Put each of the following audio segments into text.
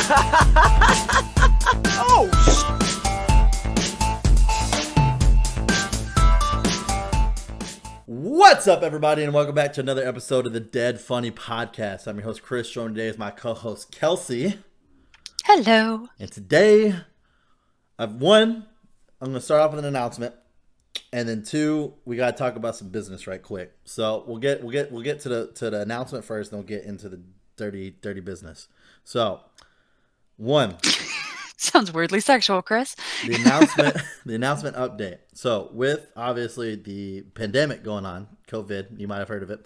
Oh, What's up, everybody, and welcome back to another episode of the Dead Funny Podcast. I'm your host, Chris. Joined today is my co-host, Kelsey. Hello. And today, I'm going to start off with an announcement, and then two, we got to talk about some business right quick. So we'll get to the announcement first, then we'll get into the dirty business. So, one. Sounds weirdly sexual, Chris. The announcement update. So with obviously the pandemic going on, COVID, you might have heard of it.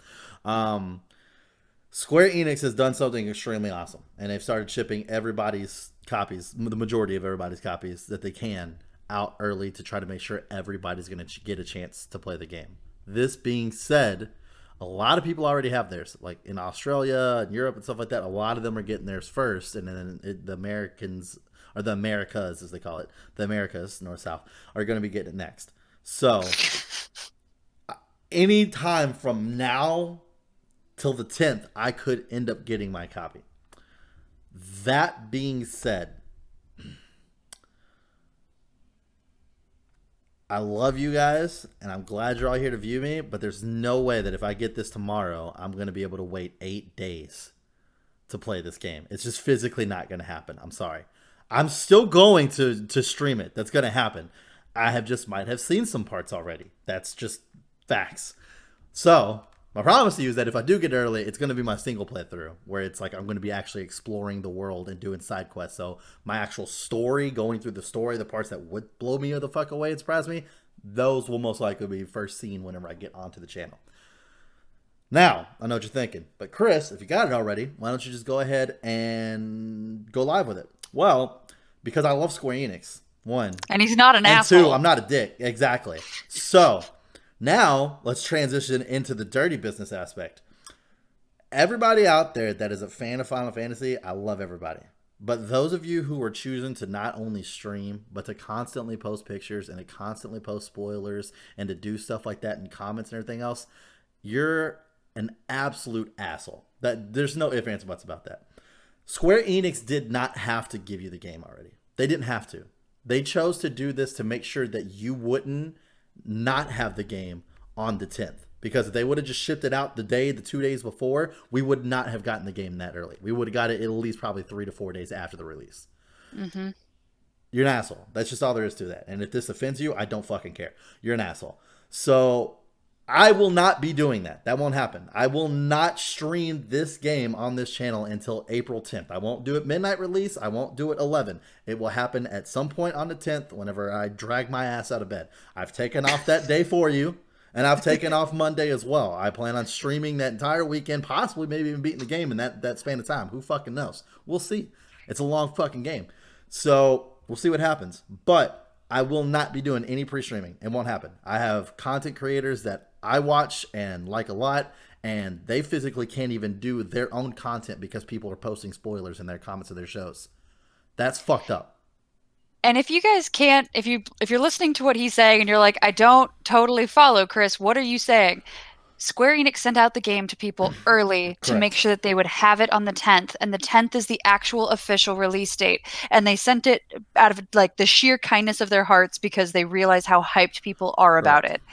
Square Enix has done something extremely awesome, and they've started shipping everybody's copies, the majority of everybody's copies that they can, out early to try to make sure everybody's going to get a chance to play the game. This being said, a lot of people already have theirs, like in Australia and Europe and stuff like that. A lot of them are getting theirs first, and then the Americans, or the Americas as they call it, the Americas, North South, are going to be getting it next. So any time from now till the 10th, I could end up getting my copy. That being said, I love you guys, and I'm glad you're all here to view me, but there's no way that if I get this tomorrow, I'm going to be able to wait 8 days to play this game. It's just physically not going to happen. I'm sorry. I'm still going to stream it. That's going to happen. I might have seen some parts already. That's just facts. So my promise to you is that if I do get early, it's going to be my single playthrough, where it's like I'm going to be actually exploring the world and doing side quests. So my actual story, going through the story, the parts that would blow me the fuck away and surprise me, those will most likely be first seen whenever I get onto the channel. Now, I know what you're thinking, but Chris, if you got it already, why don't you just go ahead and go live with it? Well, because I love Square Enix, one. And he's not an and asshole. Two, I'm not a dick. Exactly. So now let's transition into the dirty business aspect. Everybody out there that is a fan of Final Fantasy, I love everybody. But those of you who are choosing to not only stream, but to constantly post pictures and to constantly post spoilers and to do stuff like that in comments and everything else, you're an absolute asshole. There's no ifs, ands, buts about that. Square Enix did not have to give you the game already. They didn't have to. They chose to do this to make sure that you wouldn't not have the game on the 10th. Because if they would have just shipped it out the 2 days before, we would not have gotten the game that early. We would have got it at least probably 3 to 4 days after the release. Mm-hmm. You're an asshole. That's just all there is to that. And if this offends you, I don't fucking care. You're an asshole. So I will not be doing that. That won't happen. I will not stream this game on this channel until April 10th. I won't do it midnight release. I won't do it 11. It will happen at some point on the 10th whenever I drag my ass out of bed. I've taken off that day for you, and I've taken off Monday as well. I plan on streaming that entire weekend, possibly maybe even beating the game in that span of time. Who fucking knows? We'll see. It's a long fucking game. So we'll see what happens. But I will not be doing any pre-streaming. It won't happen. I have content creators that I watch and like a lot, and they physically can't even do their own content because people are posting spoilers in their comments of their shows. That's fucked up. And if you guys can't, if you're listening to what he's saying and you're like, I don't totally follow, Chris, what are you saying? Square Enix sent out the game to people early to make sure that they would have it on the 10th, and the 10th is the actual official release date. And they sent it out of like the sheer kindness of their hearts because they realize how hyped people are about it.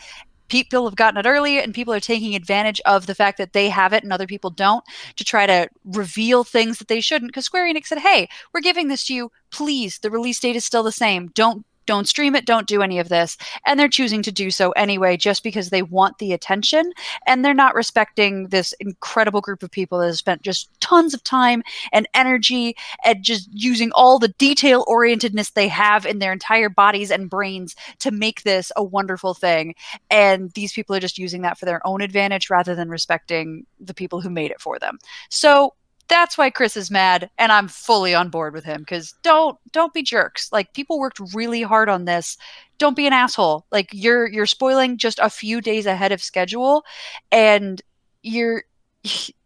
People have gotten it early, and people are taking advantage of the fact that they have it and other people don't to try to reveal things that they shouldn't. Because Square Enix said, hey, we're giving this to you. Please, the release date is still the same. Don't stream it. Don't do any of this. And they're choosing to do so anyway, just because they want the attention. And they're not respecting this incredible group of people that have spent just tons of time and energy and just using all the detail orientedness they have in their entire bodies and brains to make this a wonderful thing. And these people are just using that for their own advantage rather than respecting the people who made it for them. So that's why Chris is mad, and I'm fully on board with him, because don't be jerks. Like, people worked really hard on this. Don't be an asshole. Like, you're spoiling just a few days ahead of schedule, and you're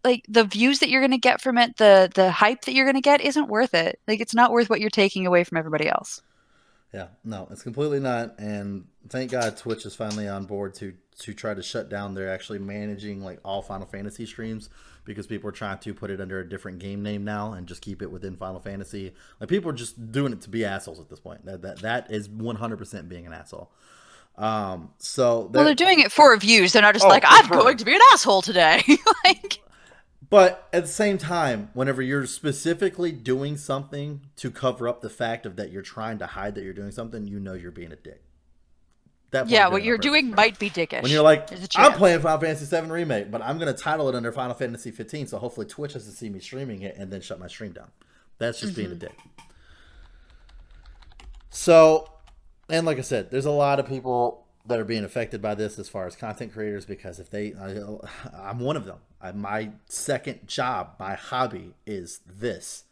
like, the views that you're going to get from it, the hype that you're going to get isn't worth it. Like, it's not worth what you're taking away from everybody else. Yeah, no, it's completely not. And thank God Twitch is finally on board to try to shut down. They're actually managing like all Final Fantasy streams because people are trying to put it under a different game name now and just keep it within Final Fantasy. Like people are just doing it to be assholes at this point. That is 100% being an asshole. So they're doing it for reviews. They're not just like, I'm going to be an asshole today. Like, but at the same time, whenever you're specifically doing something to cover up the fact of that you're trying to hide that you're doing something, you know you're being a dick. Yeah, what you're doing might be dickish. When you're like, I'm playing Final Fantasy VII Remake, but I'm going to title it under Final Fantasy 15, so hopefully Twitch has to see me streaming it and then shut my stream down. That's just being a dick. So, and like I said, there's a lot of people that are being affected by this as far as content creators because if I'm one of them. My second job, my hobby is this.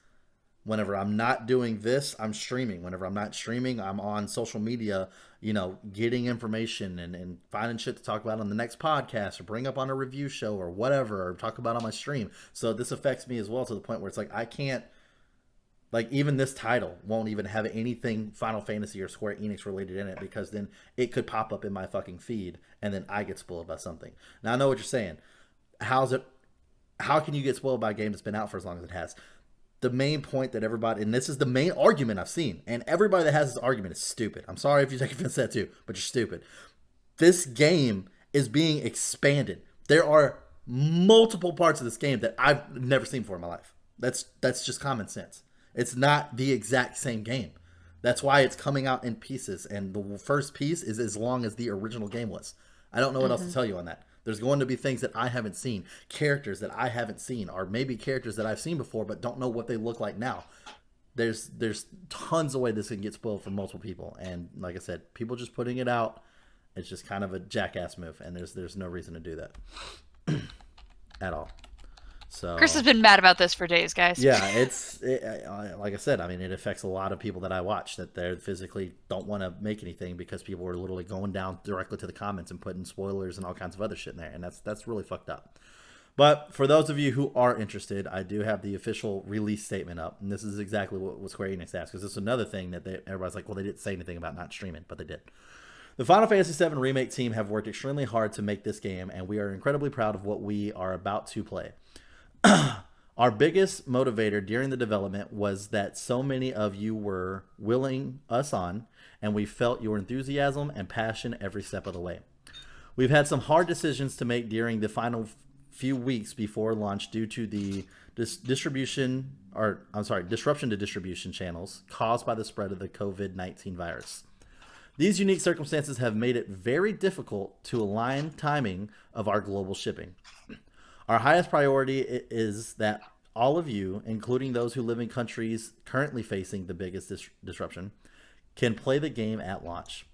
Whenever I'm not doing this, I'm streaming. Whenever I'm not streaming, I'm on social media, getting information and finding shit to talk about on the next podcast or bring up on a review show or whatever, or talk about on my stream. So this affects me as well to the point where it's like I can't, like even this title won't even have anything Final Fantasy or Square Enix related in it because then it could pop up in my fucking feed and then I get spoiled by something. Now I know what you're saying. How can you get spoiled by a game that's been out for as long as it has? The main point that everybody, and this is the main argument I've seen, and everybody that has this argument is stupid. I'm sorry if you take offense to that too, but you're stupid. This game is being expanded. There are multiple parts of this game that I've never seen before in my life. That's just common sense. It's not the exact same game. That's why it's coming out in pieces, and the first piece is as long as the original game was. I don't know what else to tell you on that. There's going to be things that I haven't seen, characters that I haven't seen, or maybe characters that I've seen before but don't know what they look like now. There's tons of ways this can get spoiled for multiple people, and like I said, people just putting it out, it's just kind of a jackass move, and there's no reason to do that at all. So Chris has been mad about this for days, guys. Yeah, like I said, I mean, it affects a lot of people that I watch that they physically don't want to make anything because people are literally going down directly to the comments and putting spoilers and all kinds of other shit in there, and that's really fucked up. But for those of you who are interested, I do have the official release statement up, and this is exactly what Square Enix asked, because this is another thing that everybody's like, well, they didn't say anything about not streaming, but they did. The Final Fantasy VII Remake team have worked extremely hard to make this game, and we are incredibly proud of what we are about to play. Our biggest motivator during the development was that so many of you were willing us on, and we felt your enthusiasm and passion every step of the way. We've had some hard decisions to make during the final few weeks before launch due to the disruption to distribution channels caused by the spread of the COVID-19 virus. These unique circumstances have made it very difficult to align timing of our global shipping. Our highest priority is that all of you, including those who live in countries currently facing the biggest disruption, can play the game at launch.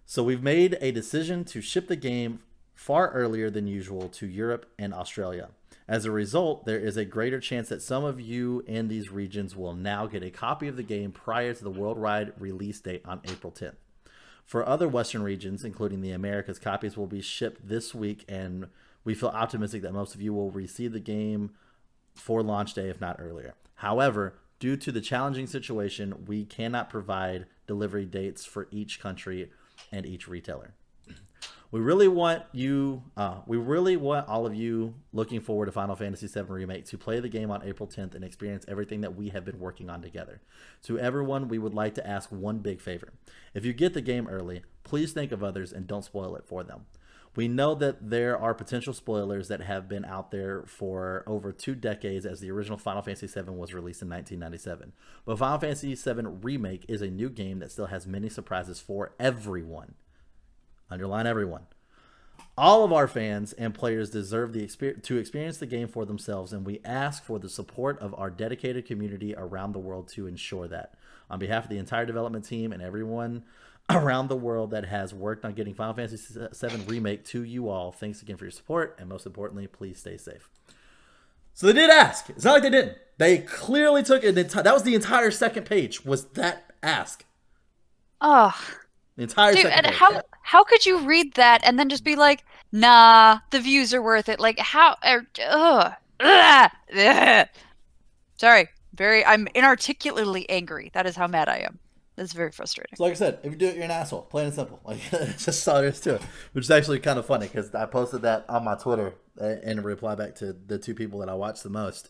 So we've made a decision to ship the game far earlier than usual to Europe and Australia. As a result, there is a greater chance that some of you in these regions will now get a copy of the game prior to the worldwide release date on April 10th. For other Western regions, including the Americas, copies will be shipped this week, and we feel optimistic that most of you will receive the game for launch day, if not earlier. However, due to the challenging situation, we cannot provide delivery dates for each country and each retailer. We really want all of you looking forward to Final Fantasy VII Remake to play the game on April 10th and experience everything that we have been working on together. To everyone, we would like to ask one big favor. If you get the game early, please think of others and don't spoil it for them. We know that there are potential spoilers that have been out there for over 2 decades, as the original Final Fantasy VII was released in 1997. But Final Fantasy VII Remake is a new game that still has many surprises for everyone. Underline everyone. All of our fans and players deserve to experience the game for themselves, and we ask for the support of our dedicated community around the world to ensure that. On behalf of the entire development team and everyone around the world that has worked on getting Final Fantasy VII Remake to you all, thanks again for your support, and most importantly, please stay safe. So they did ask. It's not like they didn't. They clearly took it. That was the entire second page, was that ask. Oh. The entire second page. How could you read that and then just be like, nah, the views are worth it? Like, how? Sorry. I'm inarticulately angry. That is how mad I am. That's very frustrating. So like I said, if you do it, you're an asshole. Plain and simple. Like it's just all there is to it. Which is actually kind of funny because I posted that on my Twitter in a reply back to the two people that I watch the most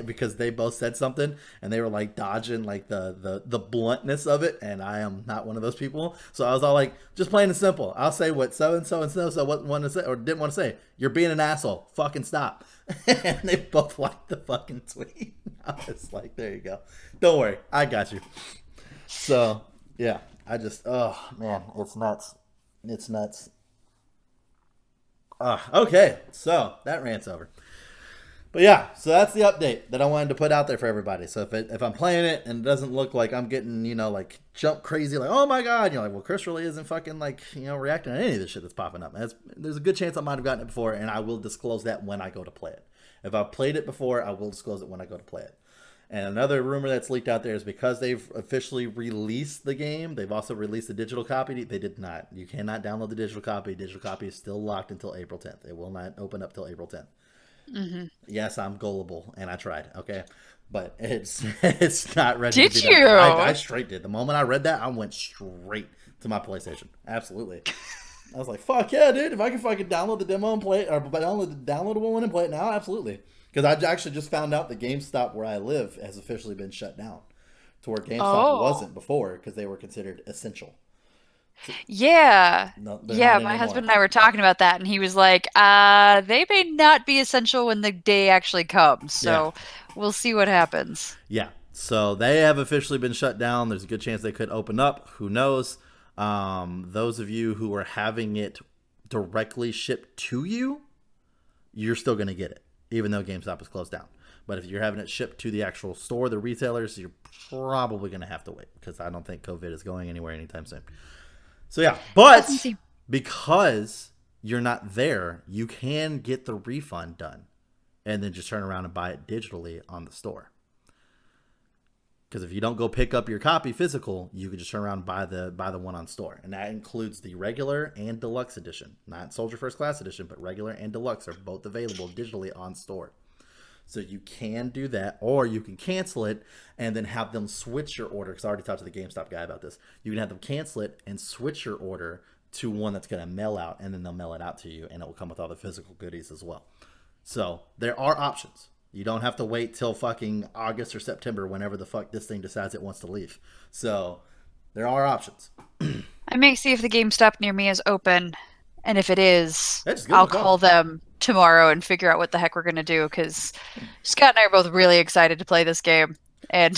because they both said something and they were like dodging like the bluntness of it, and I am not one of those people. So I was all like, just plain and simple. I'll say what so and so what want to say or didn't want to say. You're being an asshole. Fucking stop. And they both liked the fucking tweet. I was like, there you go. Don't worry, I got you. So, yeah, oh, man, it's nuts. It's nuts. Okay, so that rant's over. But yeah, so that's the update that I wanted to put out there for everybody. So if I'm playing it and it doesn't look like I'm getting, like jump crazy, like, oh my God, you're like, well, Chris really isn't fucking like, reacting to any of this shit that's popping up. There's a good chance I might have gotten it before, and I will disclose that when I go to play it. If I've played it before, I will disclose it when I go to play it. And another rumor that's leaked out there is because they've officially released the game, they've also released a digital copy. They did not. You cannot download the digital copy. Digital copy is still locked until April 10th. It will not open up till April 10th. Mm-hmm. Yes, I'm gullible, and I tried, okay? But it's not ready to be done. Did you? I straight did. The moment I read that, I went straight to my PlayStation. Absolutely. I was like, fuck yeah, dude. If I can fucking download the demo and play it, or download the downloadable one and play it now, absolutely. Because I actually just found out the GameStop where I live has officially been shut down to where GameStop wasn't before because they were considered essential. Yeah. Yeah, my husband and I were talking about that, and he was like, they may not be essential when the day actually comes. So we'll see what happens. Yeah. So they have officially been shut down. There's a good chance they could open up. Who knows? Those of you who are having it directly shipped to you, you're still going to get it, even though GameStop is closed down. But if you're having it shipped to the actual store, the retailers, you're probably going to have to wait because I don't think COVID is going anywhere anytime soon. So yeah, but because you're not there, you can get the refund done and then just turn around and buy it digitally on the store. Because if you don't go pick up your copy physical, you can just turn around and buy the one on store. And that includes the regular and deluxe edition. Not Soldier First Class edition, but regular and deluxe are both available digitally on store. So you can do that, or you can cancel it and then have them switch your order. Because I already talked to the GameStop guy about this. You can have them cancel it and switch your order to one that's going to mail out, and then they'll mail it out to you, and it will come with all the physical goodies as well. So there are options. You don't have to wait till fucking August or September whenever the fuck this thing decides it wants to leave. So there are options. I may see if the GameStop near me is open, and if it is, I'll call them tomorrow and figure out what the heck we're going to do, because Scott and I are both really excited to play this game, and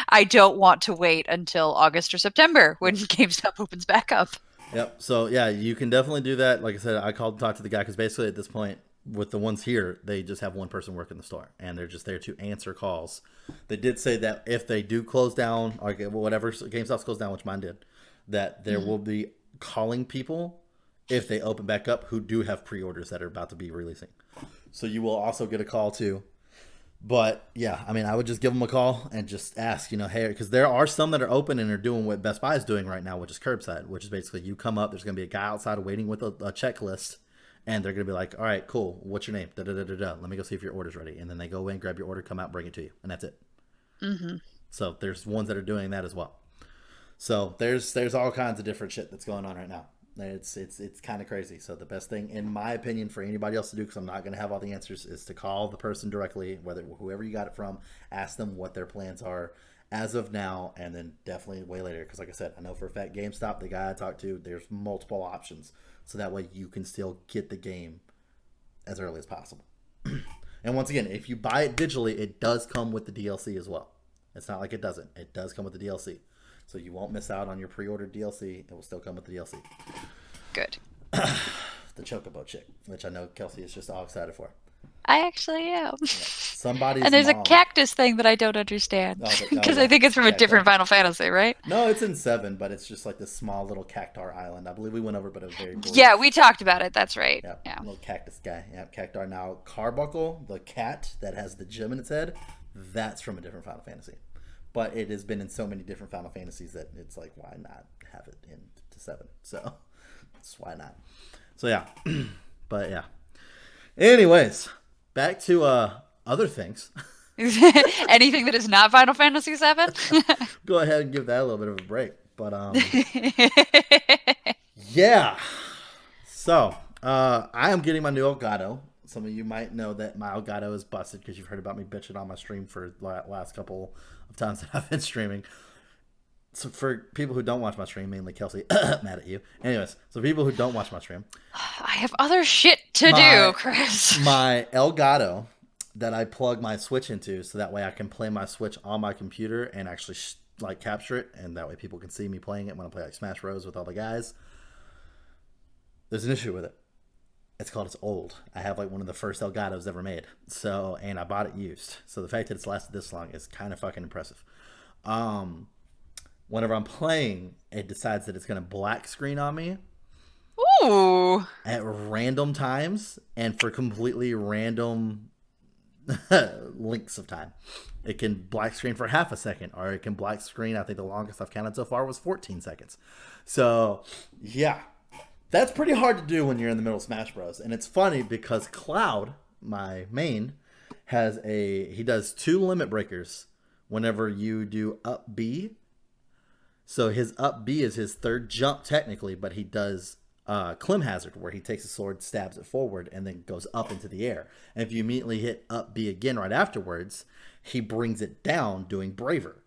I don't want to wait until August or September when GameStop opens back up. Yep. So yeah, you can definitely do that. Like I said, I called and talked to the guy because basically at this point, with the ones here, they just have one person working the store, and they're just there to answer calls. They did say that if they do close down, or whatever GameStop's closed down, which mine did, that there will be calling people if they open back up who do have pre-orders that are about to be releasing. So you will also get a call too. But yeah, I mean, I would just give them a call and just ask, hey, because there are some that are open and are doing what Best Buy is doing right now, which is curbside, which is basically you come up, there's going to be a guy outside waiting with a checklist. And they're going to be like, all right, cool. What's your name? Da-da-da-da-da. Let me go see if your order's ready. And then they go in, grab your order, come out, bring it to you. And that's it. Mm-hmm. So there's ones that are doing that as well. So there's all kinds of different shit that's going on right now. It's kind of crazy. So the best thing, in my opinion, for anybody else to do, because I'm not going to have all the answers, is to call the person directly, whoever you got it from, ask them what their plans are as of now, and then definitely way later. Because like I said, I know for a fact GameStop, the guy I talked to, there's multiple options. So that way you can still get the game as early as possible. And once again, if you buy it digitally, it does come with the DLC as well. It's not like it doesn't. It does come with the DLC. So you won't miss out on your pre-ordered DLC. It will still come with the DLC. Good. The Chocobo chick, which I know Kelsey is just all excited for. I actually am. Yeah. And there's a cactus thing that I don't understand. Because I think it's from a different Final Fantasy, right? No, it's in 7, but it's just like this small little cactar island. I believe we went over, but it was very boring. Yeah, we talked about it. That's right. Yeah. Little cactus guy. Yeah, cactar. Now, Carbuncle, the cat that has the gem in its head, that's from a different Final Fantasy. But it has been in so many different Final Fantasies that it's like, why not have it into 7? So, that's why not. So, yeah. But, yeah. Anyways, back to other things. Anything that is not Final Fantasy VII? Go ahead and give that a little bit of a break. But yeah. So I am getting my new Elgato. Some of you might know that my Elgato is busted because you've heard about me bitching on my stream for last couple of times that I've been streaming. So for people who don't watch my stream, mainly Kelsey, mad at you. Anyways, so people who don't watch my stream, I have other shit to do, Chris. My Elgato that I plug my Switch into, so that way I can play my Switch on my computer and actually like capture it, and that way people can see me playing it when I play like Smash Bros with all the guys. There's an issue with it. It's old. I have like one of the first Elgatos ever made. So, and I bought it used. So the fact that it's lasted this long is kind of fucking impressive. Whenever I'm playing, it decides that it's going to black screen on me. Ooh. At random times and for completely random lengths of time. It can black screen for half a second, or it can black screen, I think the longest I've counted so far was 14 seconds. So, yeah. That's pretty hard to do when you're in the middle of Smash Bros. And it's funny because Cloud, my main, he does 2 limit breakers whenever you do up B. So his up B is his third jump technically, but he does Clim Hazard, where he takes a sword, stabs it forward, and then goes up into the air. And if you immediately hit up B again right afterwards, he brings it down doing Braver.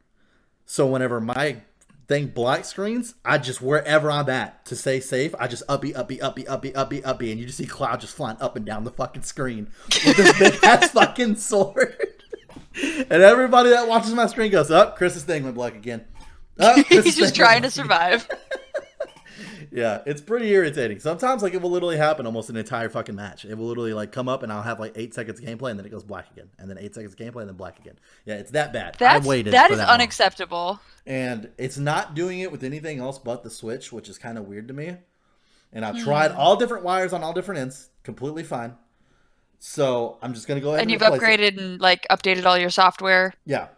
So whenever my thing black screens, I just, wherever I'm at to stay safe, I just up B, up B, up B, up B, up B, up B, and you just see Cloud just flying up and down the fucking screen with this big ass fucking sword. And everybody that watches my screen goes, oh, Chris's thing went black again. Oh, he's just trying to survive. Yeah, it's pretty irritating. Sometimes like it will literally happen almost an entire fucking match. It will literally like come up and I'll have like 8 seconds of gameplay and then it goes black again. And then 8 seconds of gameplay and then black again. Yeah, it's that bad. That is unacceptable. Long. And it's not doing it with anything else but the Switch, which is kind of weird to me. And I've tried all different wires on all different ends. Completely fine. So I'm just going to go ahead and you've upgraded and like updated all your software? Yeah,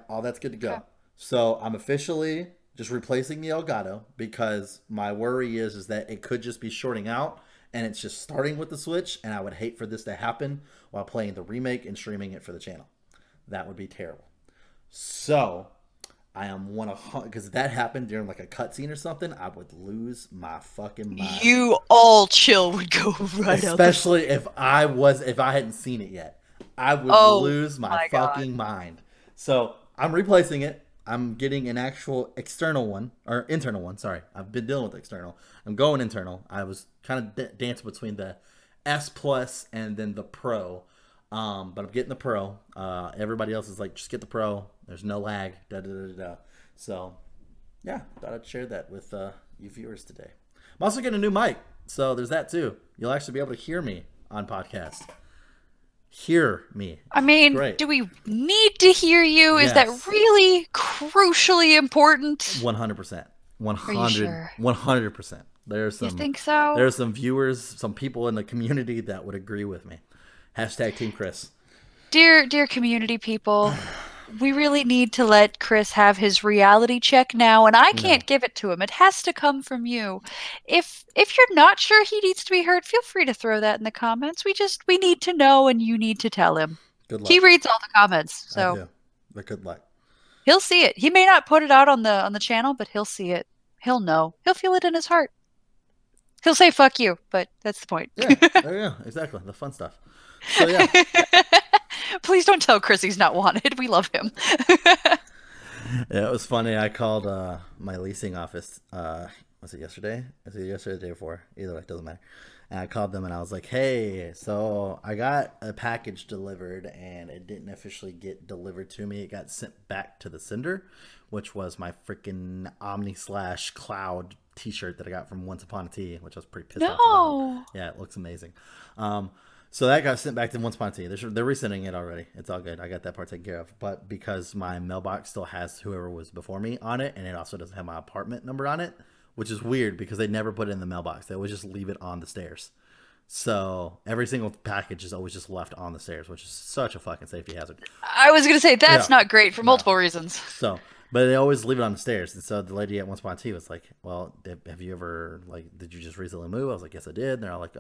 all that's good to go. Okay. So I'm officially just replacing the Elgato because my worry is that it could just be shorting out and it's just starting with the Switch, and I would hate for this to happen while playing the remake and streaming it for the channel. That would be terrible. So I am because if that happened during like a cutscene or something, I would lose my fucking mind. You all chill would go right up. Especially if I hadn't seen it yet. I would lose my fucking mind. So I'm replacing it. I'm getting an actual internal one. Sorry, I've been dealing with external. I'm going internal. I was kind of dancing between the S Plus and then the Pro, but I'm getting the Pro. Everybody else is like, just get the Pro. There's no lag. So, yeah, thought I'd share that with you viewers today. I'm also getting a new mic, so there's that too. You'll actually be able to hear me on podcast. Hear me. I mean, do we need to hear you? Yes. Is that really crucially important? 100%. 100%. There's some. You think so? There's some viewers, some people in the community that would agree with me. Hashtag Team Chris. Dear community people, we really need to let Chris have his reality check now, and I can't give it to him. It has to come from you. If you're not sure he needs to be heard, feel free to throw that in the comments. We need to know, and you need to tell him. Good luck. He reads all the comments, so I do. But good luck. He'll see it. He may not put it out on the channel, but he'll see it. He'll know. He'll feel it in his heart. He'll say "fuck you," but that's the point. Yeah, there you go. Exactly, the fun stuff. So yeah. Please don't tell Chris he's not wanted. We love him. Yeah, it was funny. I called my leasing office. Was it yesterday? Was it yesterday or the day before? Either way, it doesn't matter. And I called them and I was like, hey, so I got a package delivered and it didn't officially get delivered to me. It got sent back to the sender, which was my freaking Omni/Cloud t-shirt that I got from Once Upon a Tea, which I was pretty pissed off about. Yeah, it looks amazing. So that got sent back to Once Upon a Tea. They're resending it already. It's all good. I got that part taken care of. But because my mailbox still has whoever was before me on it, and it also doesn't have my apartment number on it, which is weird because they never put it in the mailbox. They always just leave it on the stairs. So every single package is always just left on the stairs, which is such a fucking safety hazard. I was going to say, that's not great for multiple reasons. So But they always leave it on the stairs. And so the lady at 1.2 was like, well, have you ever, like, did you just recently move? I was like, yes, I did. And they're all like,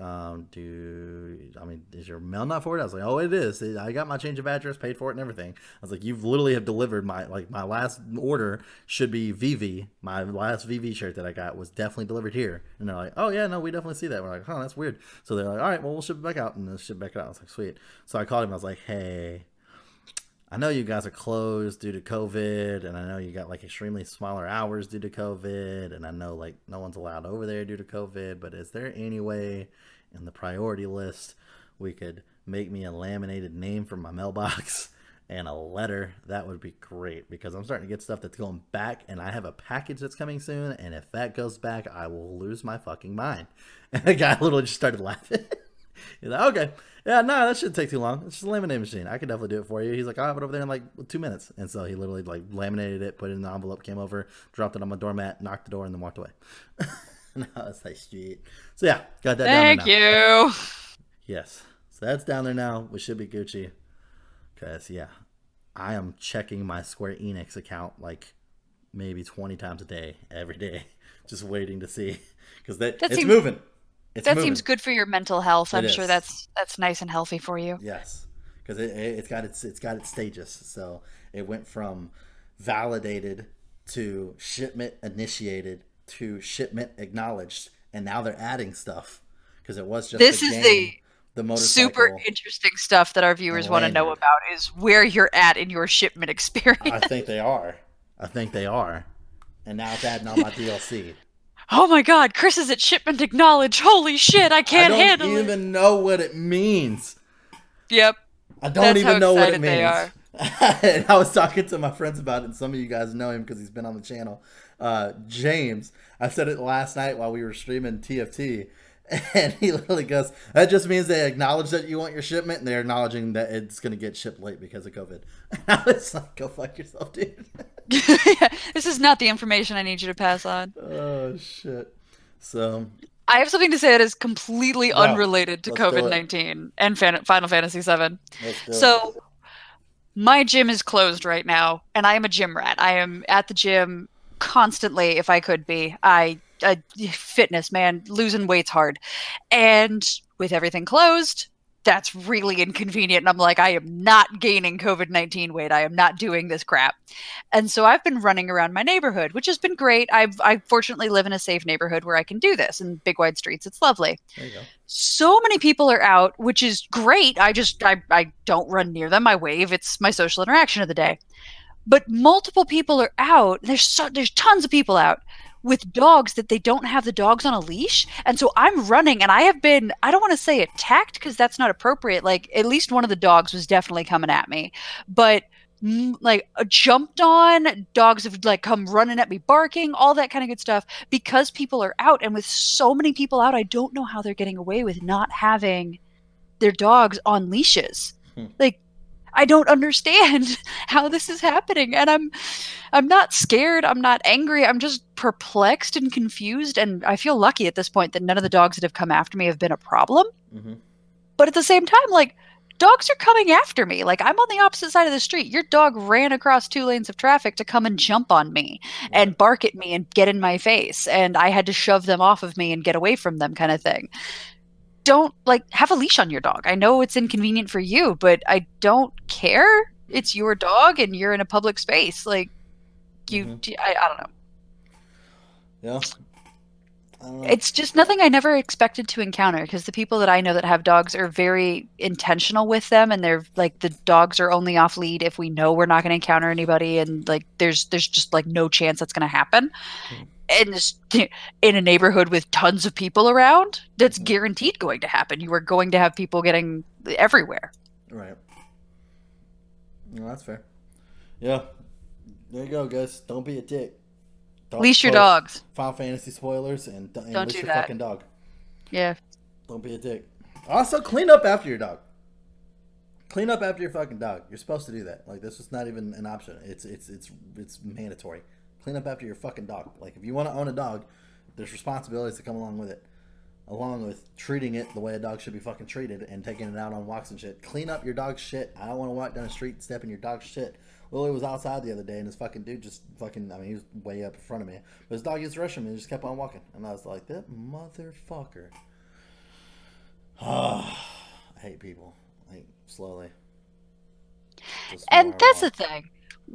is your mail not forwarded? I was like, oh, it is. I got my change of address, paid for it and everything. I was like, you've literally have delivered my last order should be VV. My last VV shirt that I got was definitely delivered here. And they're like, oh, yeah, no, we definitely see that. We're like, oh, that's weird. So they're like, all right, well, we'll ship it back out. And they'll ship it back out. I was like, sweet. So I called him. I was like, hey, I know you guys are closed due to COVID, and I know you got like extremely smaller hours due to COVID, and I know like no one's allowed over there due to COVID, but is there any way in the priority list we could make me a laminated name for my mailbox and a letter? That would be great, because I'm starting to get stuff that's going back, and I have a package that's coming soon, and if that goes back, I will lose my fucking mind. And the guy literally just started laughing. He's like, okay. Yeah, no, that shouldn't take too long. It's just a laminating machine. I could definitely do it for you. He's like, I'll have it over there in like 2 minutes. And so he literally like laminated it, put it in the envelope, came over, dropped it on my doormat, knocked the door, and then walked away. No, it's like shit. So yeah, got that down there now. Thank you. Yes. So that's down there now. We should be Gucci. Because, yeah, I am checking my Square Enix account like maybe 20 times a day, every day, just waiting to see. Because it's moving. That seems good for your mental health. I'm sure that's nice and healthy for you. Yes, because it's got its stages. So it went from validated to shipment initiated to shipment acknowledged, and now they're adding stuff because it was just the motorcycle, super interesting stuff that our viewers want to know about is where you're at in your shipment experience. I think they are, and now it's adding on my DLC. Oh my god, Chris is at shipment acknowledge. Holy shit, I can't handle it. I don't even know what it means. Yep. I don't even know what it means. And I was talking to my friends about it, and some of you guys know him because he's been on the channel. James, I said it last night while we were streaming TFT, and he literally goes, that just means they acknowledge that you want your shipment, and they're acknowledging that it's going to get shipped late because of COVID. And I was like, go fuck yourself, dude. Yeah, this is not the information I need you to pass on. Oh, shit. So I have something to say that is completely unrelated to COVID-19 and Final Fantasy VII. So my gym is closed right now, and I am a gym rat. I am at the gym constantly if I could be. Fitness, man, losing weight's hard. And with everything closed, that's really inconvenient. And I'm like, I am not gaining COVID-19 weight. I am not doing this crap. And so I've been running around my neighborhood, which has been great. I fortunately live in a safe neighborhood where I can do this in big wide streets. It's lovely. There you go. So many people are out, which is great. I don't run near them. I wave. It's my social interaction of the day. But multiple people are out. There's tons of people out with dogs that they don't have the dogs on a leash. And so I'm running, and I have been, I don't want to say attacked because that's not appropriate. Like, at least one of the dogs was definitely coming at me. But like jumped on, dogs have like come running at me barking, all that kind of good stuff because people are out. And with so many people out, I don't know how they're getting away with not having their dogs on leashes. Like, I don't understand how this is happening, and I'm not scared. I'm not angry. I'm just perplexed and confused, and I feel lucky at this point that none of the dogs that have come after me have been a problem. Mm-hmm. But at the same time, like, dogs are coming after me. Like, I'm on the opposite side of the street. Your dog ran across 2 lanes of traffic to come and jump on me and bark at me and get in my face, and I had to shove them off of me and get away from them, kind of thing. Don't, like, have a leash on your dog. I know it's inconvenient for you, but I don't care. It's your dog and you're in a public space. Like, I don't know. Yeah. It's just nothing I never expected to encounter, because the people that I know that have dogs are very intentional with them, and they're like, the dogs are only off lead if we know we're not going to encounter anybody, and like there's just like no chance that's going to happen. And this, in a neighborhood with tons of people around, that's guaranteed going to happen. You are going to have people getting everywhere. Right. No, that's fair. Yeah. There you go, guys. Don't be a dick. Don't leash your dogs. Final Fantasy spoilers and don't leash do your that. Fucking dog. Yeah. Don't be a dick. Also, clean up after your dog. Clean up after your fucking dog. You're supposed to do that. Like, this is not even an option. It's mandatory. Clean up after your fucking dog. Like, if you want to own a dog, there's responsibilities that come along with it. along with treating it the way a dog should be fucking treated and taking it out on walks and shit. Clean up your dog's shit. I don't want to walk down the street and step in your dog's shit. Lily was outside the other day and this fucking dude just fucking, I mean, he was way up in front of me. But his dog used the restroom and he just kept on walking. And I was like, that motherfucker. I hate people. Like, slowly. And that's the thing.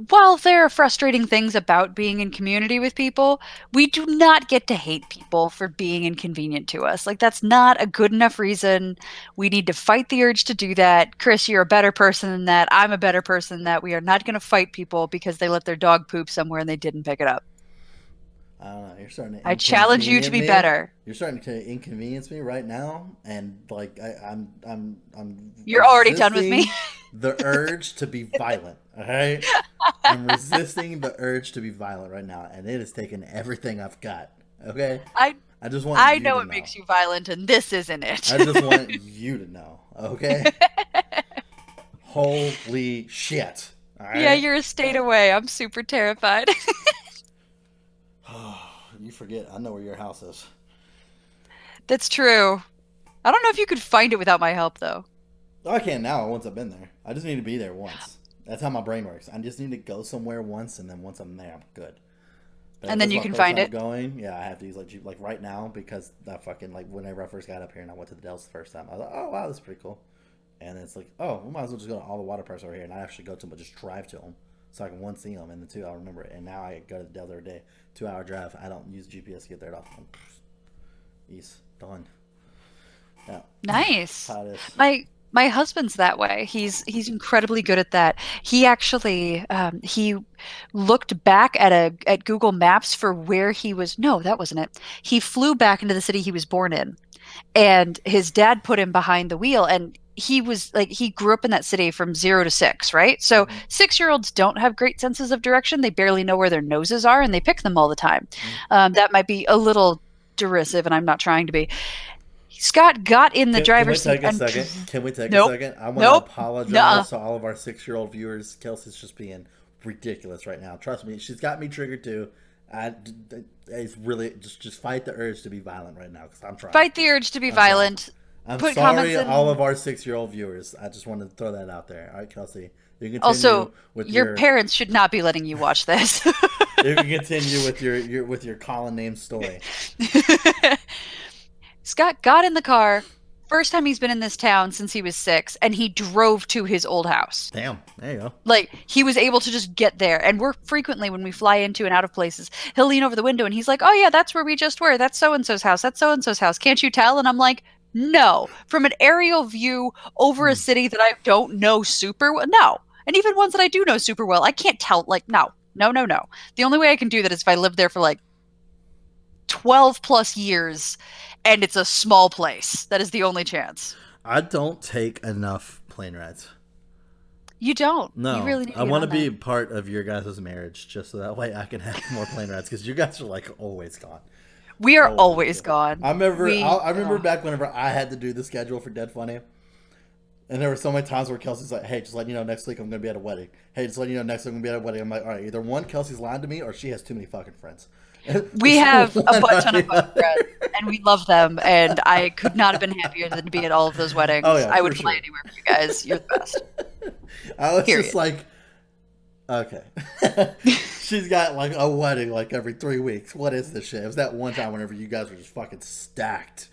While there are frustrating things about being in community with people, we do not get to hate people for being inconvenient to us. Like, that's not a good enough reason. We need to fight the urge to do that. Chris, you're a better person than that. I'm a better person than that. We are not going to fight people because they let their dog poop somewhere and they didn't pick it up. I don't know. You're starting to. I challenge you to be better. You're starting to inconvenience me right now, and like I'm. You're already done with me. The urge to be violent. All right, I'm resisting the urge to be violent right now, and it has taken everything I've got. Okay, I just want. I know it makes you violent, and this isn't it. I just want you to know. Okay. Holy shit! All right? Yeah, you're a state away. I'm super terrified. You forget. I know where your house is. That's true. I don't know if you could find it without my help, though. Oh, I can now once I've been there. I just need to be there once. That's how my brain works. I just need to go somewhere once, and then once I'm there, I'm good. But and then you can find it. Going, yeah, I have to use like right now because that fucking like whenever I first got up here and I went to the Dells the first time, I was like, oh wow, this is pretty cool. And it's like, oh, we might as well just go to all the water parks over here, and I actually go to them, but just drive to them. So I can one see them, and the two I'll remember it. And now I go to the Dells every day, 2-hour drive. I don't use GPS to get there at all. East done. Yeah. Nice. My husband's that way. He's incredibly good at that. He actually he looked back at Google Maps for where he was. No, that wasn't it. He flew back into the city he was born in, and his dad put him behind the wheel, and he was like, he grew up in that city from 0 to 6, right? So 6-year-olds don't have great senses of direction. They barely know where their noses are, and they pick them all the time. That might be a little derisive, and I'm not trying to be. Scott got in the driver's seat. Can we take a second? I want to apologize to all of our 6-year-old viewers. Kelsey's just being ridiculous right now. Trust me, she's got me triggered too. It's really just fight the urge to be violent right now because I'm trying. Fight the urge to be violent. I'm sorry, all of our 6-year-old viewers. I just wanted to throw that out there. All right, Kelsey. You can also, your parents should not be letting you watch this. You can continue with your Colin name story. Scott got in the car, first time he's been in this town since he was 6, and he drove to his old house. Damn, there you go. Like, he was able to just get there. And we're frequently, when we fly into and out of places, he'll lean over the window and he's like, oh yeah, that's where we just were. That's so-and-so's house. That's so-and-so's house. Can't you tell? And I'm like, no. From an aerial view over a city that I don't know super well, no. And even ones that I do know super well, I can't tell. Like, no. The only way I can do that is if I lived there for like 12 plus years and it's a small place. That is the only chance. I don't take enough plane rides. You don't. No. You really need to I want to be part of your guys' marriage just so that way I can have more plane rides because you guys are like always gone. We are always gone. I remember back whenever I had to do the schedule for Dead Funny. And there were so many times where Kelsey's like, hey, just letting you know next week I'm going to be at a wedding. Hey, just letting you know next week I'm going to be at a wedding. I'm like, all right, either one, Kelsey's lying to me or she has too many fucking friends. We have a bunch of fun friends, and we love them, and I could not have been happier than to be at all of those weddings. Oh, yeah, I would fly anywhere for you guys. You're the best. I was just like, okay. She's got like a wedding like every 3 weeks. What is this shit? It was that one time whenever you guys were just fucking stacked.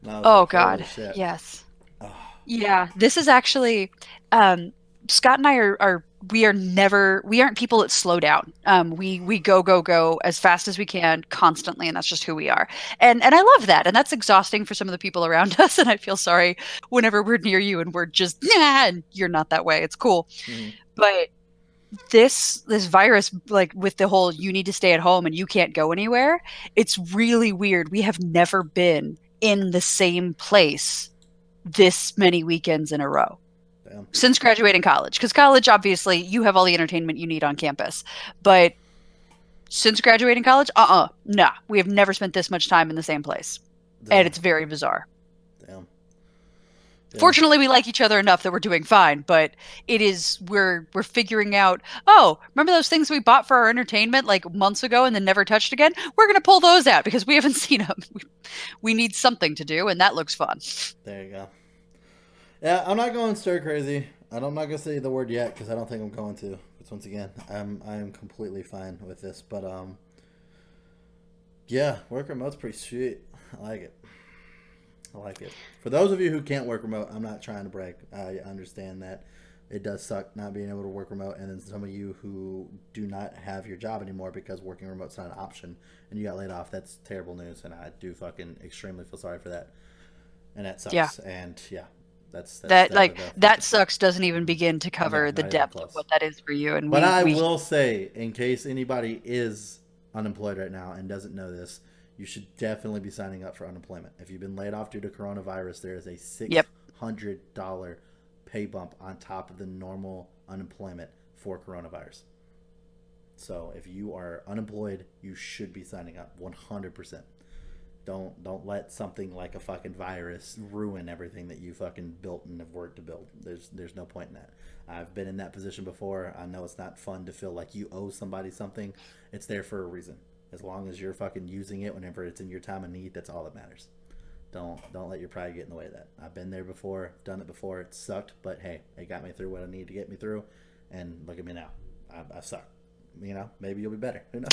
Oh, like, God. Yes. Oh. Yeah, this is actually, Scott and I we aren't people that slow down. We go as fast as we can constantly, and that's just who we are. And I love that. And that's exhausting for some of the people around us. And I feel sorry whenever we're near you and we're just, and you're not that way. It's cool. Mm-hmm. But this virus, like with the whole, you need to stay at home and you can't go anywhere. It's really weird. We have never been in the same place this many weekends in a row. Damn. Since graduating college. Because college, obviously, you have all the entertainment you need on campus. But since graduating college, nah. We have never spent this much time in the same place. Damn. And it's very bizarre. Damn. Fortunately, we like each other enough that we're doing fine, but we're figuring out, oh, remember those things we bought for our entertainment like months ago and then never touched again? We're going to pull those out because we haven't seen them. We need something to do, and that looks fun. There you go. Yeah, I'm not going stir crazy. I'm not going to say the word yet because I don't think I'm going to. Because once again, I'm completely fine with this. But yeah, work remote's pretty sweet. I like it. I like it. For those of you who can't work remote, I'm not trying to brag. I understand that it does suck not being able to work remote, and then some of you who do not have your job anymore because working remote's not an option, and you got laid off. That's terrible news, and I do fucking extremely feel sorry for that. And that sucks. Yeah. And yeah, that's that sucks doesn't even begin to cover the depth of what that is for you. And but I will say, in case anybody is unemployed right now and doesn't know this, you should definitely be signing up for unemployment. If you've been laid off due to coronavirus, there is a $600 pay bump on top of the normal unemployment for coronavirus. So if you are unemployed, you should be signing up 100%. Don't let something like a fucking virus ruin everything that you fucking built and have worked to build. There's no point in that. I've been in that position before. I know it's not fun to feel like you owe somebody something. It's there for a reason. As long as you're fucking using it whenever it's in your time of need, that's all that matters. Don't let your pride get in the way of that. I've been there before, done it before. It sucked, but hey, it got me through what I needed to get me through, and look at me now. I suck. You know, maybe you'll be better. Who knows?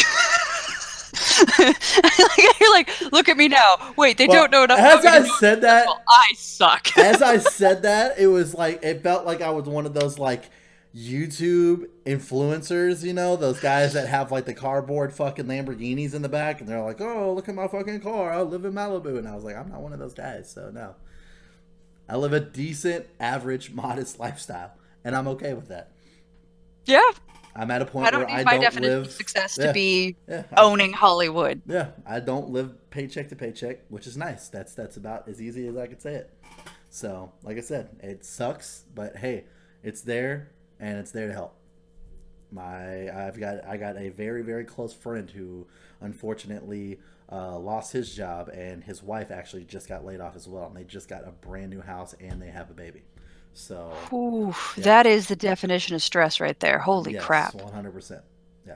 You're like, look at me now. Wait, they don't know enough. As I said that, I suck. As I said that, it felt like I was one of those like YouTube influencers, you know, those guys that have like the cardboard fucking Lamborghinis in the back, and they're like, oh, look at my fucking car, I live in Malibu. And I was like, I'm not one of those guys, so no. I live a decent, average, modest lifestyle, and I'm okay with that. Yeah. I'm at a point where I don't don't definition live of success to be owning Hollywood. Yeah, I don't live paycheck to paycheck, which is nice. That's about as easy as I could say it. So, like I said, it sucks, but hey, it's there. And it's there to help. I got a very, very close friend who unfortunately lost his job, and his wife actually just got laid off as well, and they just got a brand new house and they have a baby. So that is the definition of stress right there. Holy crap. 100%. Yeah.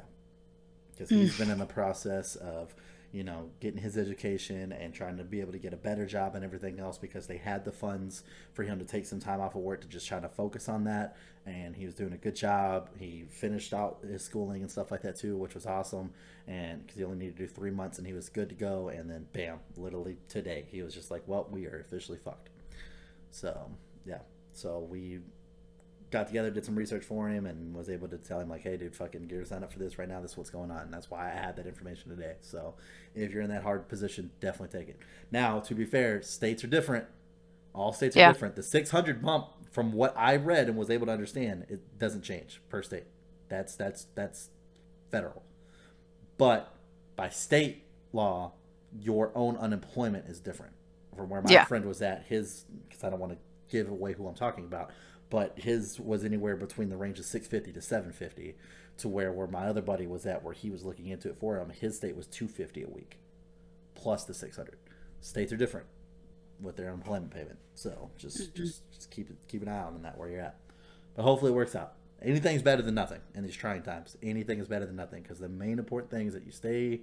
Because he's been in the process of, you know, getting his education and trying to be able to get a better job and everything else, because they had the funds for him to take some time off of work to just try to focus on that. And he was doing a good job. He finished out his schooling and stuff like that too, which was awesome. And because he only needed to do 3 months and he was good to go. And then bam, literally today, he was just like, well, we are officially fucked. So yeah. So we got together, did some research for him, and was able to tell him like, hey dude, fucking get your sign up for this right now. This is what's going on. And that's why I had that information today. So if you're in that hard position, definitely take it. Now, to be fair, states are different. All states are different. The 600 bump, from what I read and was able to understand, it doesn't change per state. That's federal. But by state law, your own unemployment is different. From where my friend was at, his, because I don't want to give away who I'm talking about, but his was anywhere between the range of 650 to 750, to where my other buddy was at, where he was looking into it for him, his state was 250 a week plus the 600. States are different with their unemployment payment, so just keep an eye on that where you're at. But hopefully it works out. Anything's better than nothing in these trying times. Anything is better than nothing, because the main important thing is that you stay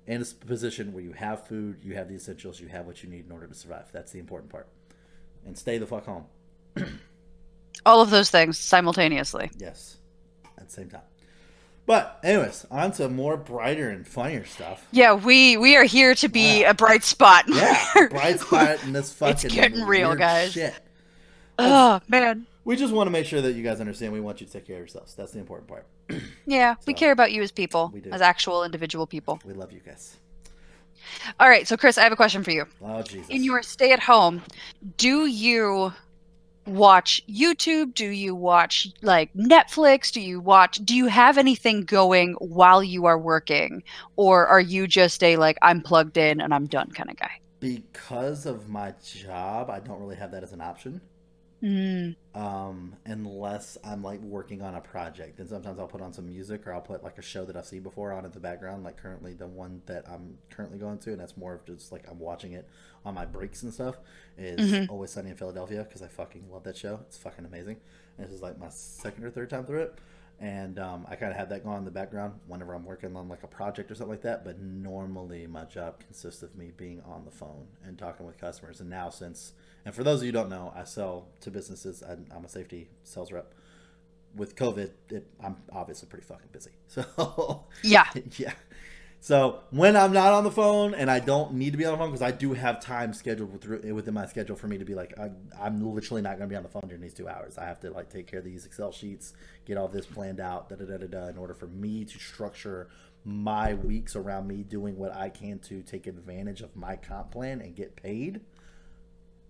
in a position where you have food, you have the essentials, you have what you need in order to survive. That's the important part. And stay the fuck home. All of those things simultaneously. Yes, at the same time. But anyways, on to more brighter and funnier stuff. Yeah, we are here to be a bright spot. Yeah, a bright spot in this fucking it's getting real, guys. Shit. Oh, man. We just want to make sure that you guys understand we want you to take care of yourselves. That's the important part. Yeah, we care about you as people, as actual individual people. We love you guys. All right, so Chris, I have a question for you. Oh, Jesus. In your stay at home, do you watch YouTube? Do you watch like Netflix? Do you have anything going while you are working? Or are you just a like, I'm plugged in and I'm done kind of guy? Because of my job, I don't really have that as an option. Mm. Unless I'm like working on a project. And sometimes I'll put on some music or I'll put like a show that I've seen before on in the background, like currently the one that I'm currently going to, and that's more of just like I'm watching it on my breaks and stuff, is Hmm. Always Sunny in Philadelphia because I fucking love that show. It's fucking amazing. And this is like my second or third time through it. And I kind of have that going in the background whenever I'm working on like a project or something like that. But normally my job consists of me being on the phone and talking with customers. And now since, and for those of you who don't know, I sell to businesses. I'm a safety sales rep. With COVID, I'm obviously pretty fucking busy. So Yeah. yeah. So when I'm not on the phone and I don't need to be on the phone, because I do have time scheduled within my schedule for me to be like, I'm literally not going to be on the phone during these 2 hours. I have to like take care of these Excel sheets, get all this planned out, da da da da da, in order for me to structure my weeks around me doing what I can to take advantage of my comp plan and get paid.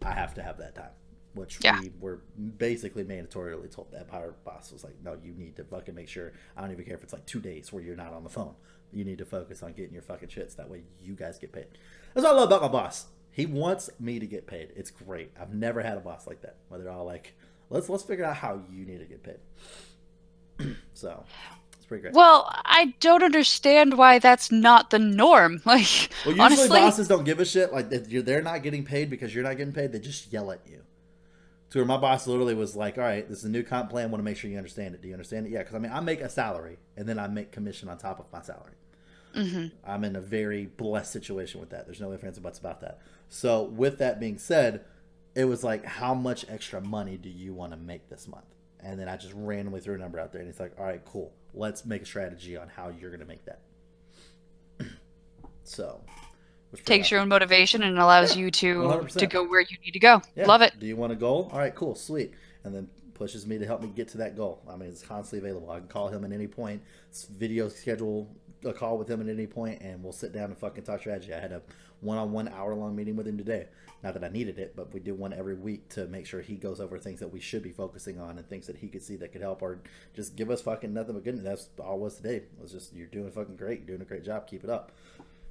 I have to have that time, which Yeah. we were basically mandatorily told that. Our boss was like, no, you need to fucking make sure. I don't even care if it's like 2 days where you're not on the phone. You need to focus on getting your fucking shits. That way you guys get paid. That's what I love about my boss. He wants me to get paid. It's great. I've never had a boss like that where they're all like, let's figure out how you need to get paid. So it's pretty great. Well, I don't understand why that's not the norm. Like, Well, usually honestly, bosses don't give a shit. Like if they're not getting paid because you're not getting paid, they just yell at you. To where my boss literally was like, all right, this is a new comp plan. I want to make sure you understand it. Do you understand it? Yeah, because I mean, I make a salary and then I make commission on top of my salary. hmm I'm in a very blessed situation with that. There's no ifs, ands, or buts about that. So, with that being said, it was like, how much extra money do you want to make this month? And then I just randomly threw a number out there, and he's like, all right, cool. Let's make a strategy on how you're going to make that. So, it was pretty takes your awesome. own motivation and allows Yeah, you to 100%. go where you need to go. Yeah. Love it. Do you want a goal? All right, cool, sweet. And then pushes me to help me get to that goal. I mean, it's constantly available. I can call him at any point, video schedule a call with him at any point, and we'll sit down and fucking talk strategy. I had a one-on-one hour-long meeting with him today. Not that I needed it, but we do one every week to make sure he goes over things that we should be focusing on and things that he could see that could help, or just give us fucking nothing but goodness. That's all it was today. It was just, you're doing fucking great. You're doing a great job. Keep it up.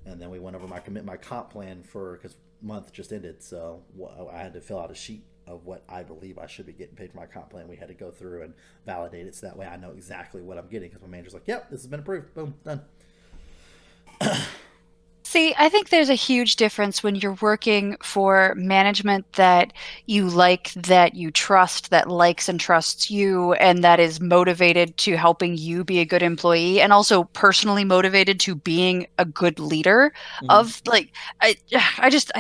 And then we went over my comp plan for, because month just ended, so I had to fill out a sheet of what I believe I should be getting paid for my comp plan. We had to go through and validate it so that way I know exactly what I'm getting, because my manager's like, yep, this has been approved. Boom, done. See, I think there's a huge difference when you're working for management that you like, that you trust, that likes and trusts you, and that is motivated to helping you be a good employee, and also personally motivated to being a good leader Mm-hmm. of like I I just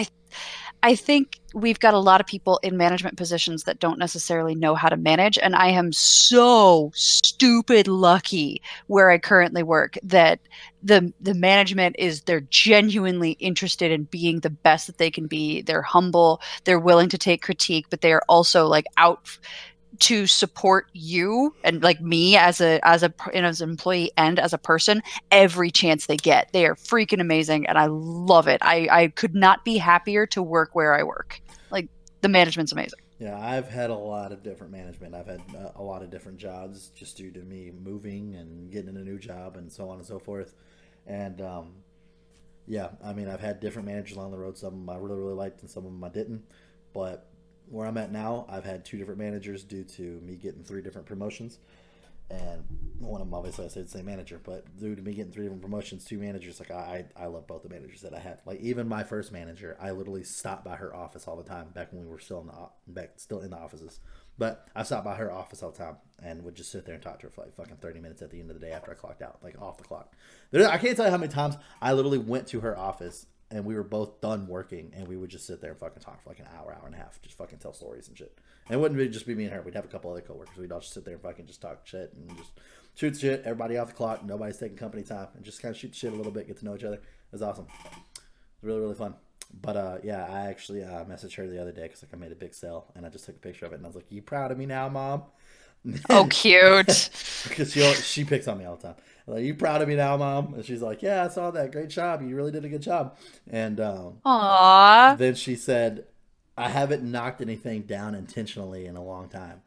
I think we've got a lot of people in management positions that don't necessarily know how to manage. And I am so stupid lucky where I currently work that the management is they're genuinely interested in being the best that they can be. They're humble, they're willing to take critique, but they are also like out to support you and like me as an employee and as a person every chance they get. They are freaking amazing and I love it. I could not be happier to work where I work. Like the management's amazing. Yeah, I've had a lot of different management. I've had a lot of different jobs just due to me moving and getting a new job and so on and so forth. And yeah, I mean, I've had different managers along the road. Some of them I really, really liked and some of them I didn't. But where I'm at now, I've had two different managers due to me getting three different promotions. And one of them, obviously, I said the same manager, but due to me getting three different promotions, two managers, like I love both the managers that I had. Like even my first manager, I literally stopped by her office all the time back when we were still in the offices. But I stopped by her office all the time and would just sit there and talk to her for like fucking 30 minutes at the end of the day after I clocked out, like off the clock. I can't tell you how many times I literally went to her office and we were both done working and we would just sit there and fucking talk for like an hour, hour and a half, just fucking tell stories and shit. And it wouldn't be just be me and her. We'd have a couple other coworkers. We'd all just sit there and fucking just talk shit and just shoot the shit. Everybody off the clock. Nobody's taking company time and just kind of shoot the shit a little bit, get to know each other. It was awesome. It was really, really fun. But yeah, I actually messaged her the other day because like I made a big sale and I just took a picture of it and I was like, "You proud of me now, mom?" Oh, cute. Because she picks on me all the time. I'm like, "You proud of me now, mom?" And she's like, "Yeah, I saw that. Great job. You really did a good job." And Aw. then she said, "I haven't knocked anything down intentionally in a long time."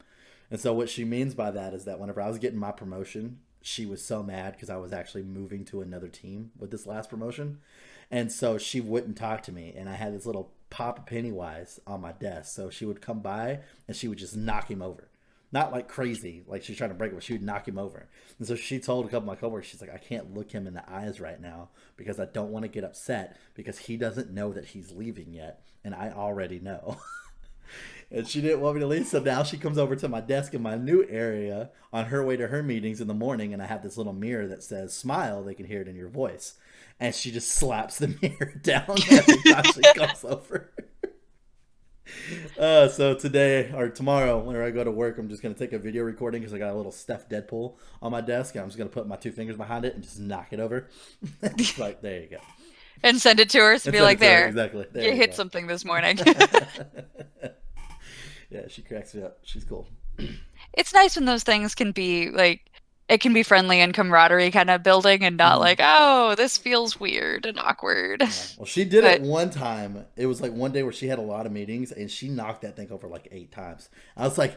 And so what she means by that is that whenever I was getting my promotion, she was so mad because I was actually moving to another team with this last promotion. And so she wouldn't talk to me. And I had this little pop Pennywise on my desk. So she would come by and she would just knock him over. Not like crazy, like she's trying to break him, but she would knock him over. And so she told a couple of my coworkers, she's like, I can't look him in the eyes right now because I don't want to get upset because he doesn't know that he's leaving yet. And I already know. And she didn't want me to leave. So now she comes over to my desk in my new area on her way to her meetings in the morning. And I have this little mirror that says, smile, they can hear it in your voice. And she just slaps the mirror down every time she comes over. So today or tomorrow, whenever I go to work, I'm just going to take a video recording because I got a little Steph Deadpool on my desk. And I'm just going to put my 2 fingers behind it and just knock it over. Like, there you go. And send it to her to be like, there. Exactly. There you hit something this morning. Yeah, she cracks me up. She's cool. It's nice when those things can be like, it can be friendly and camaraderie kind of building and not like, oh, this feels weird and awkward. Yeah. Well, she did it one time. It was like one day where she had a lot of meetings and she knocked that thing over like 8 times. I was like,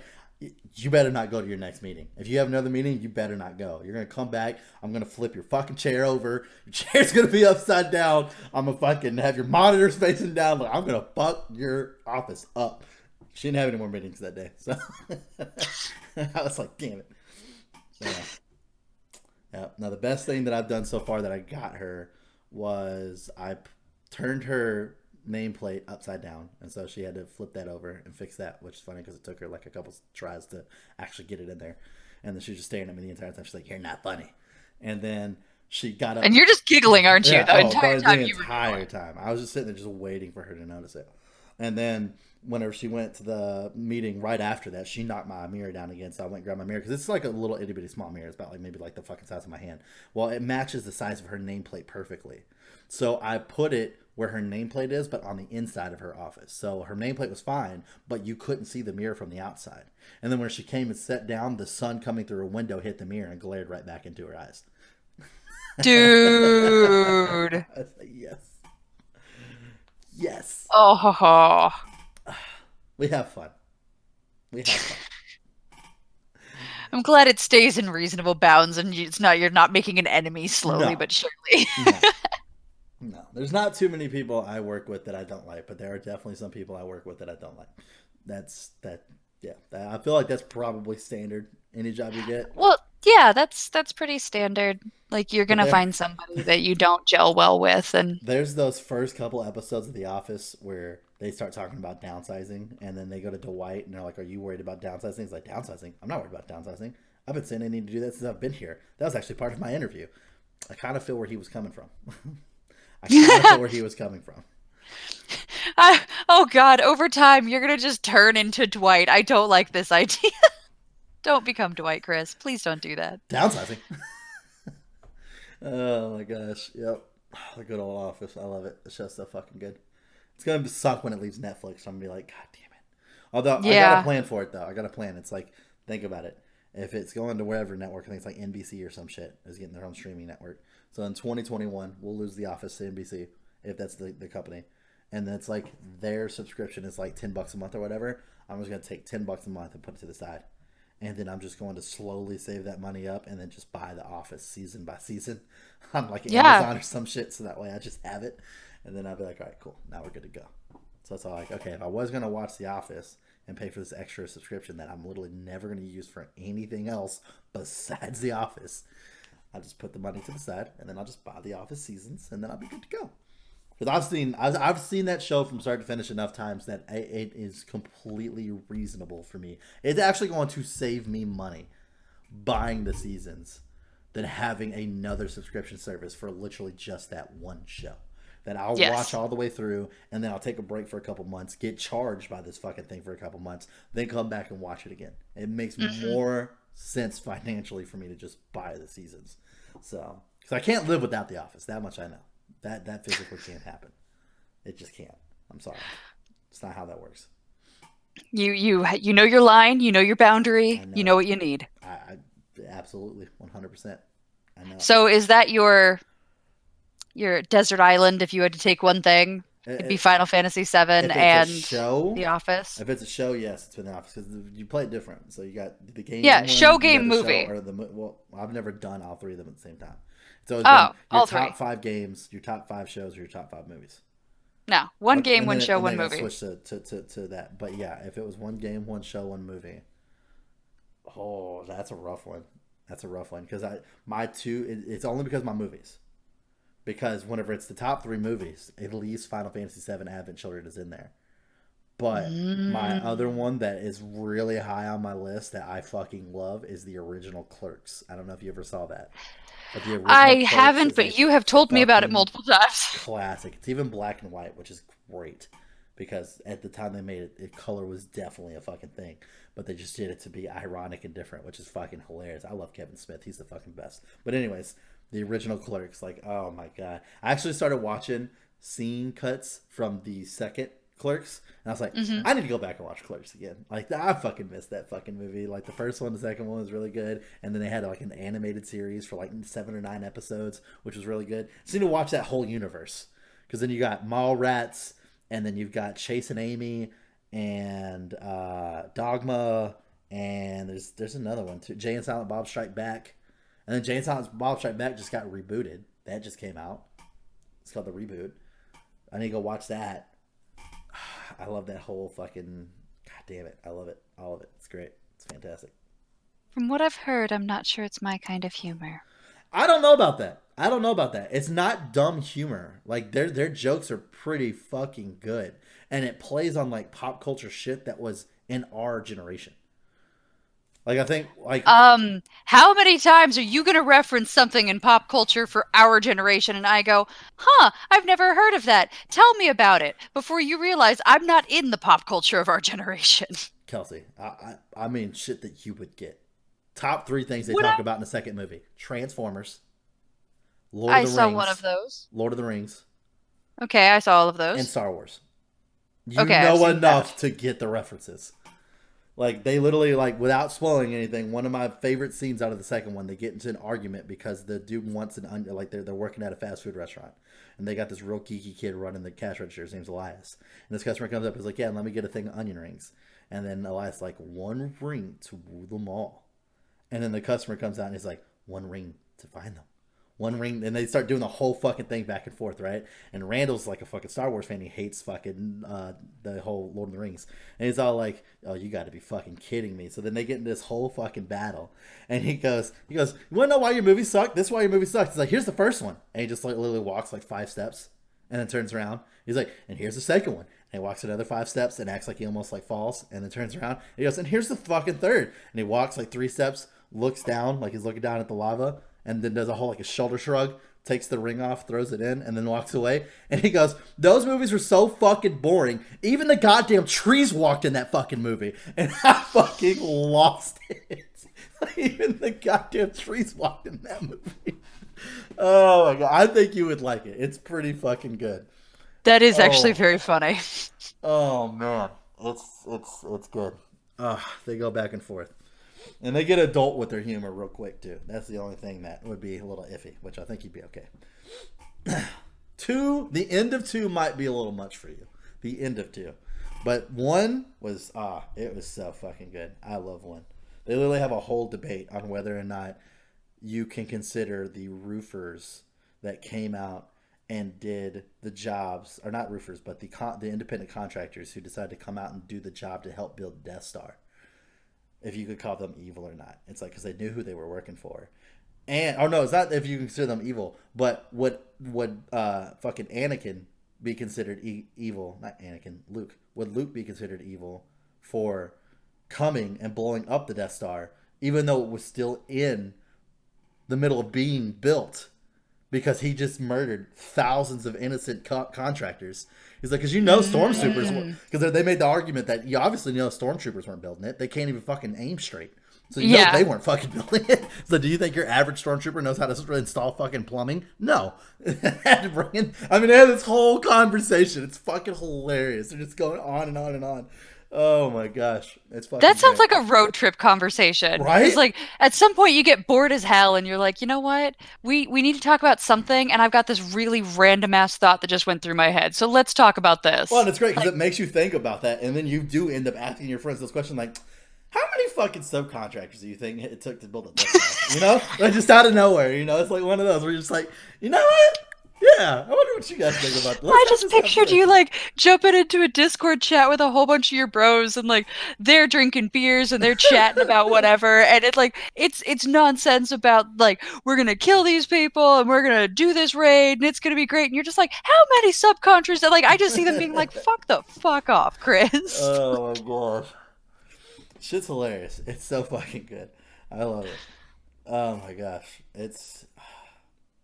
you better not go to your next meeting. If you have another meeting, you better not go. You're going to come back. I'm going to flip your fucking chair over. Your chair's going to be upside down. I'm going to fucking have your monitors facing down. Like, I'm going to fuck your office up. She didn't have any more meetings that day. So I was like, damn it. So, yeah. Now, the best thing that I've done so far that I got her was I turned her nameplate upside down. And so she had to flip that over and fix that, which is funny because it took her like a couple tries to actually get it in there. And then she was just staring at me the entire time. She's like, you're not funny. And then she got up. And you're just giggling, aren't you? Yeah, the entire time. I was just sitting there just waiting for her to notice it. And then whenever she went to the meeting right after that, she knocked my mirror down again. So I went and grabbed my mirror because it's like a little itty bitty small mirror. It's about like maybe like the fucking size of my hand. Well, it matches the size of her nameplate perfectly. So I put it where her nameplate is, but on the inside of her office. So her nameplate was fine, but you couldn't see the mirror from the outside. And then when she came and sat down, the sun coming through her window hit the mirror and glared right back into her eyes. Dude. I was like, yes. Yes. Oh. We have fun. I'm glad it stays in reasonable bounds and you're not making an enemy slowly but surely. No. There's not too many people I work with that I don't like, but there are definitely some people I work with that I don't like. Yeah. I feel like that's probably standard any job you get. Well, yeah, that's pretty standard. Like you're gonna find somebody that you don't gel well with, and there's those first couple episodes of The Office where they start talking about downsizing, and then they go to Dwight and they're like, "Are you worried about downsizing?" He's like, "Downsizing? I'm not worried about downsizing. I've been saying I need to do that since I've been here. That was actually part of my interview." I kind of feel where he was coming from. Oh God! Over time, you're gonna just turn into Dwight. I don't like this idea. Don't become Dwight, Chris. Please don't do that. Downsizing. Oh my gosh. Yep. The good old Office. I love it. The show's so fucking good. It's going to suck when it leaves Netflix. I'm going to be like, God damn it. Although, I got a plan for it, though. I got a plan. It's like, think about it. If it's going to wherever network, I think it's like NBC or some shit, is getting their own streaming network. So in 2021, we'll lose The Office to NBC, if that's the company. And then it's like their subscription is like $10 a month or whatever. I'm just going to take $10 a month and put it to the side. And then I'm just going to slowly save that money up and then just buy The Office season by season on like Amazon or some shit. So that way I just have it. And then I'll be like, all right, cool. Now we're good to go. So it's all like, okay, if I was going to watch The Office and pay for this extra subscription that I'm literally never going to use for anything else besides The Office, I'll just put the money to the side and then I'll just buy The Office seasons and then I'll be good to go. Because I've seen that show from start to finish enough times that it is completely reasonable for me. It's actually going to save me money buying the seasons than having another subscription service for literally just that one show that I'll watch all the way through, and then I'll take a break for a couple months, get charged by this fucking thing for a couple months, then come back and watch it again. It makes more sense financially for me to just buy the seasons. So, because I can't live without The Office. That much I know. That physically can't happen. It just can't. I'm sorry. It's not how that works. You know your line. You know your boundary. You know what you need. I absolutely 100%. I know. So is that your desert island? If you had to take one thing, it'd be Final Fantasy VII and The Office. If it's a show, yes, it's been The Office because you play it different. So you got the game. Yeah, show, game, movie. Well, I've never done all three of them at the same time. It's always been your top 5 games, your top 5 shows, or your top 5 movies. No, one game, one show, and one then I got movie. switched to that. But yeah, if it was one game, one show, one movie, oh, that's a rough one. That's a rough one because it's only because of my movies. Because whenever it's the top 3 movies, at least Final Fantasy VII Advent Children is in there. But my other one that is really high on my list that I fucking love is the original Clerks. I don't know if you ever saw that. But the original I Clerks haven't, is but you have told me about it multiple times. classic. It's even black and white, which is great. Because at the time they made it, color was definitely a fucking thing. But they just did it to be ironic and different, which is fucking hilarious. I love Kevin Smith. He's the fucking best. But anyways, the original Clerks, like, oh my god. I actually started watching scene cuts from the second Clerks, and I was like, I need to go back and watch Clerks again. Like, I fucking missed that fucking movie. Like, the first one, the second one was really good, and then they had like an animated series for like 7 or 9 episodes, which was really good. So you need to watch that whole universe, because then you got Mallrats, and then you've got Chase and Amy, and Dogma, and there's another one too, Jay and Silent Bob Strike Back, and then Jay and Silent Bob Strike Back just got rebooted. That just came out. It's called The Reboot. I need to go watch that. I love that whole fucking... God damn it. I love it. All of it. It's great. It's fantastic. From what I've heard, I'm not sure it's my kind of humor. I don't know about that. It's not dumb humor. Like, their jokes are pretty fucking good. And it plays on, like, pop culture shit that was in our generation. Like, I think, like... How many times are you going to reference something in pop culture for our generation and I go, I've never heard of that. Tell me about it. Before you realize I'm not in the pop culture of our generation. Kelsey, I mean shit that you would get. Top 3 things they talk about in the second movie. Transformers. Lord of the Rings. I saw one of those. Lord of the Rings. Okay, I saw all of those. And Star Wars. You know enough to get the references. Like, they literally, like, without spoiling anything, one of my favorite scenes out of the second one, they get into an argument because the dude wants like, they're working at a fast food restaurant. And they got this real geeky kid running the cash register. His name's Elias. And this customer comes up and is like, yeah, let me get a thing of onion rings. And then Elias like, 1 ring to rule them all. And then the customer comes out and he's like, 1 ring to find them. 1 ring, and they start doing the whole fucking thing back and forth, right? And Randall's like a fucking Star Wars fan. He hates fucking the whole Lord of the Rings. And he's all like, oh, you got to be fucking kidding me. So then they get into this whole fucking battle. And he goes, you want to know why your movie sucked? This is why your movie sucked. He's like, here's the first one. And he just like literally walks like 5 steps and then turns around. He's like, and here's the second one. And he walks another 5 steps and acts like he almost like falls and then turns around. And he goes, and here's the fucking third. And he walks like 3 steps, looks down like he's looking down at the lava, and then does a whole like a shoulder shrug, takes the ring off, throws it in, and then walks away. And he goes, those movies were so fucking boring. Even the goddamn trees walked in that fucking movie. And I fucking lost it. Even the goddamn trees walked in that movie. Oh my god. I think you would like it. It's pretty fucking good. That is actually very funny. Oh man. It's good. They go back and forth. And they get adult with their humor real quick, too. That's the only thing that would be a little iffy, which I think you'd be okay. 2, the end of 2 might be a little much for you. The end of 2. But 1 was, it was so fucking good. I love 1. They literally have a whole debate on whether or not you can consider the roofers that came out and did the jobs, or not roofers, but the independent contractors who decided to come out and do the job to help build Death Star. If you could call them evil or not. It's like, because they knew who they were working for. And, oh no, it's not if you consider them evil, but would fucking Anakin be considered evil? Not Anakin, Luke. Would Luke be considered evil for coming and blowing up the Death Star, even though it was still in the middle of being built? Because he just murdered thousands of innocent contractors. He's like, because stormtroopers, because they made the argument that you obviously know stormtroopers weren't building it. They can't even fucking aim straight. So you know they weren't fucking building it. So do you think your average stormtrooper knows how to install fucking plumbing? No. They had this whole conversation. It's fucking hilarious. They're just going on and on and on. Oh my gosh. It's fucking That sounds like a road trip conversation. Right? It's like at some point you get bored as hell and you're like, you know what? We need to talk about something, and I've got this really random ass thought that just went through my head. So let's talk about this. Well, and it's great because it makes you think about that, and then you do end up asking your friends this question like, how many fucking subcontractors do you think it took to build a Death Star? You know? Like just out of nowhere, you know? It's like one of those where you're just like, you know what? Yeah, I wonder what you guys think about that. I Let's have just this pictured you conversation. like jumping into a Discord chat with a whole bunch of your bros and like they're drinking beers and they're chatting about whatever and it's nonsense about like we're gonna kill these people and we're gonna do this raid and it's gonna be great and you're just like how many subcontractors and like I just see them being like fuck the fuck off, Chris. Oh my gosh. Shit's hilarious. It's so fucking good. I love it. Oh my gosh. It's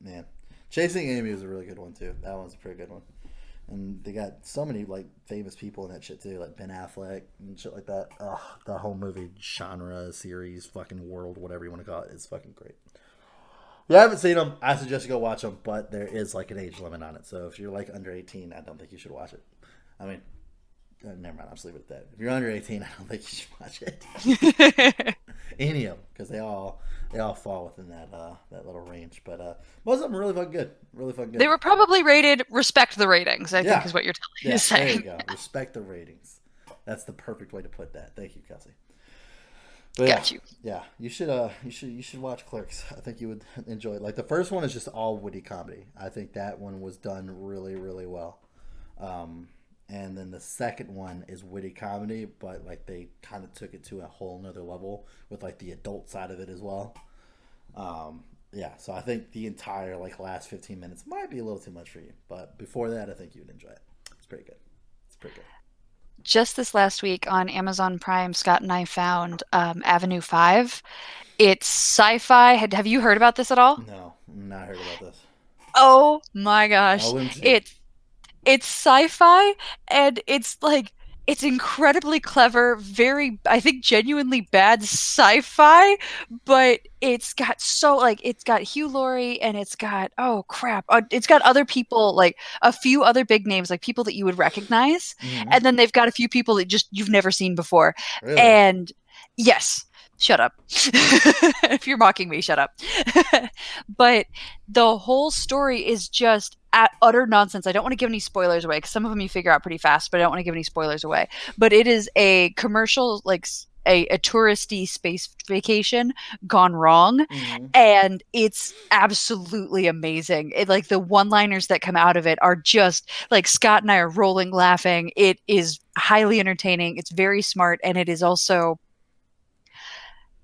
man. Chasing Amy was a really good one too. That one's a pretty good one. And they got so many like famous people in that shit too, like Ben Affleck and shit like that. Ugh, the whole movie genre, series, fucking world, whatever you want to call it, is fucking great. If you haven't seen them, I suggest you go watch them, but there is like an age limit on it. So if you're like under 18, I don't think you should watch it. I mean, never mind. I'll just leave it at that. If you're under 18, I don't think you should watch it. Any of them, because they all fall within that little range. But most of them are really fucking good. Really fucking good. They were probably rated respect the ratings, I Yeah. think is what you're Yeah, saying. there you go. Respect the ratings. That's the perfect way to put that. Thank you, Kelsey. But Got you. Yeah, you should watch Clerks. I think you would enjoy it. Like the first one is just all witty comedy. I think that one was done really, really well. And then the second one is witty comedy, but like they kind of took it to a whole nother level with like the adult side of it as well. Yeah, so I think the entire like last 15 minutes might be a little too much for you, but before that, I think you would enjoy it. It's pretty good. It's pretty good. Just this last week on Amazon Prime, Scott and I found Avenue 5. It's sci-fi. Have you heard about this at all? No, not heard about this. Oh my gosh. OMG. It's sci-fi and it's incredibly clever, very I think genuinely bad sci-fi, but it's got Hugh Laurie and it's got oh crap, it's got other people like a few other big names like people that you would recognize, Mm-hmm. and then they've got a few people that just you've never seen before. Really? And yes, shut up. If you're mocking me, shut up. But the whole story is just utter nonsense. I don't want to give any spoilers away because some of them you figure out pretty fast, but I don't want to give any spoilers away. But it is a commercial, like a touristy space vacation gone wrong, and it's absolutely amazing. It like the one-liners that come out of it are just like Scott and I are rolling laughing. It is highly entertaining. It's very smart, and it is also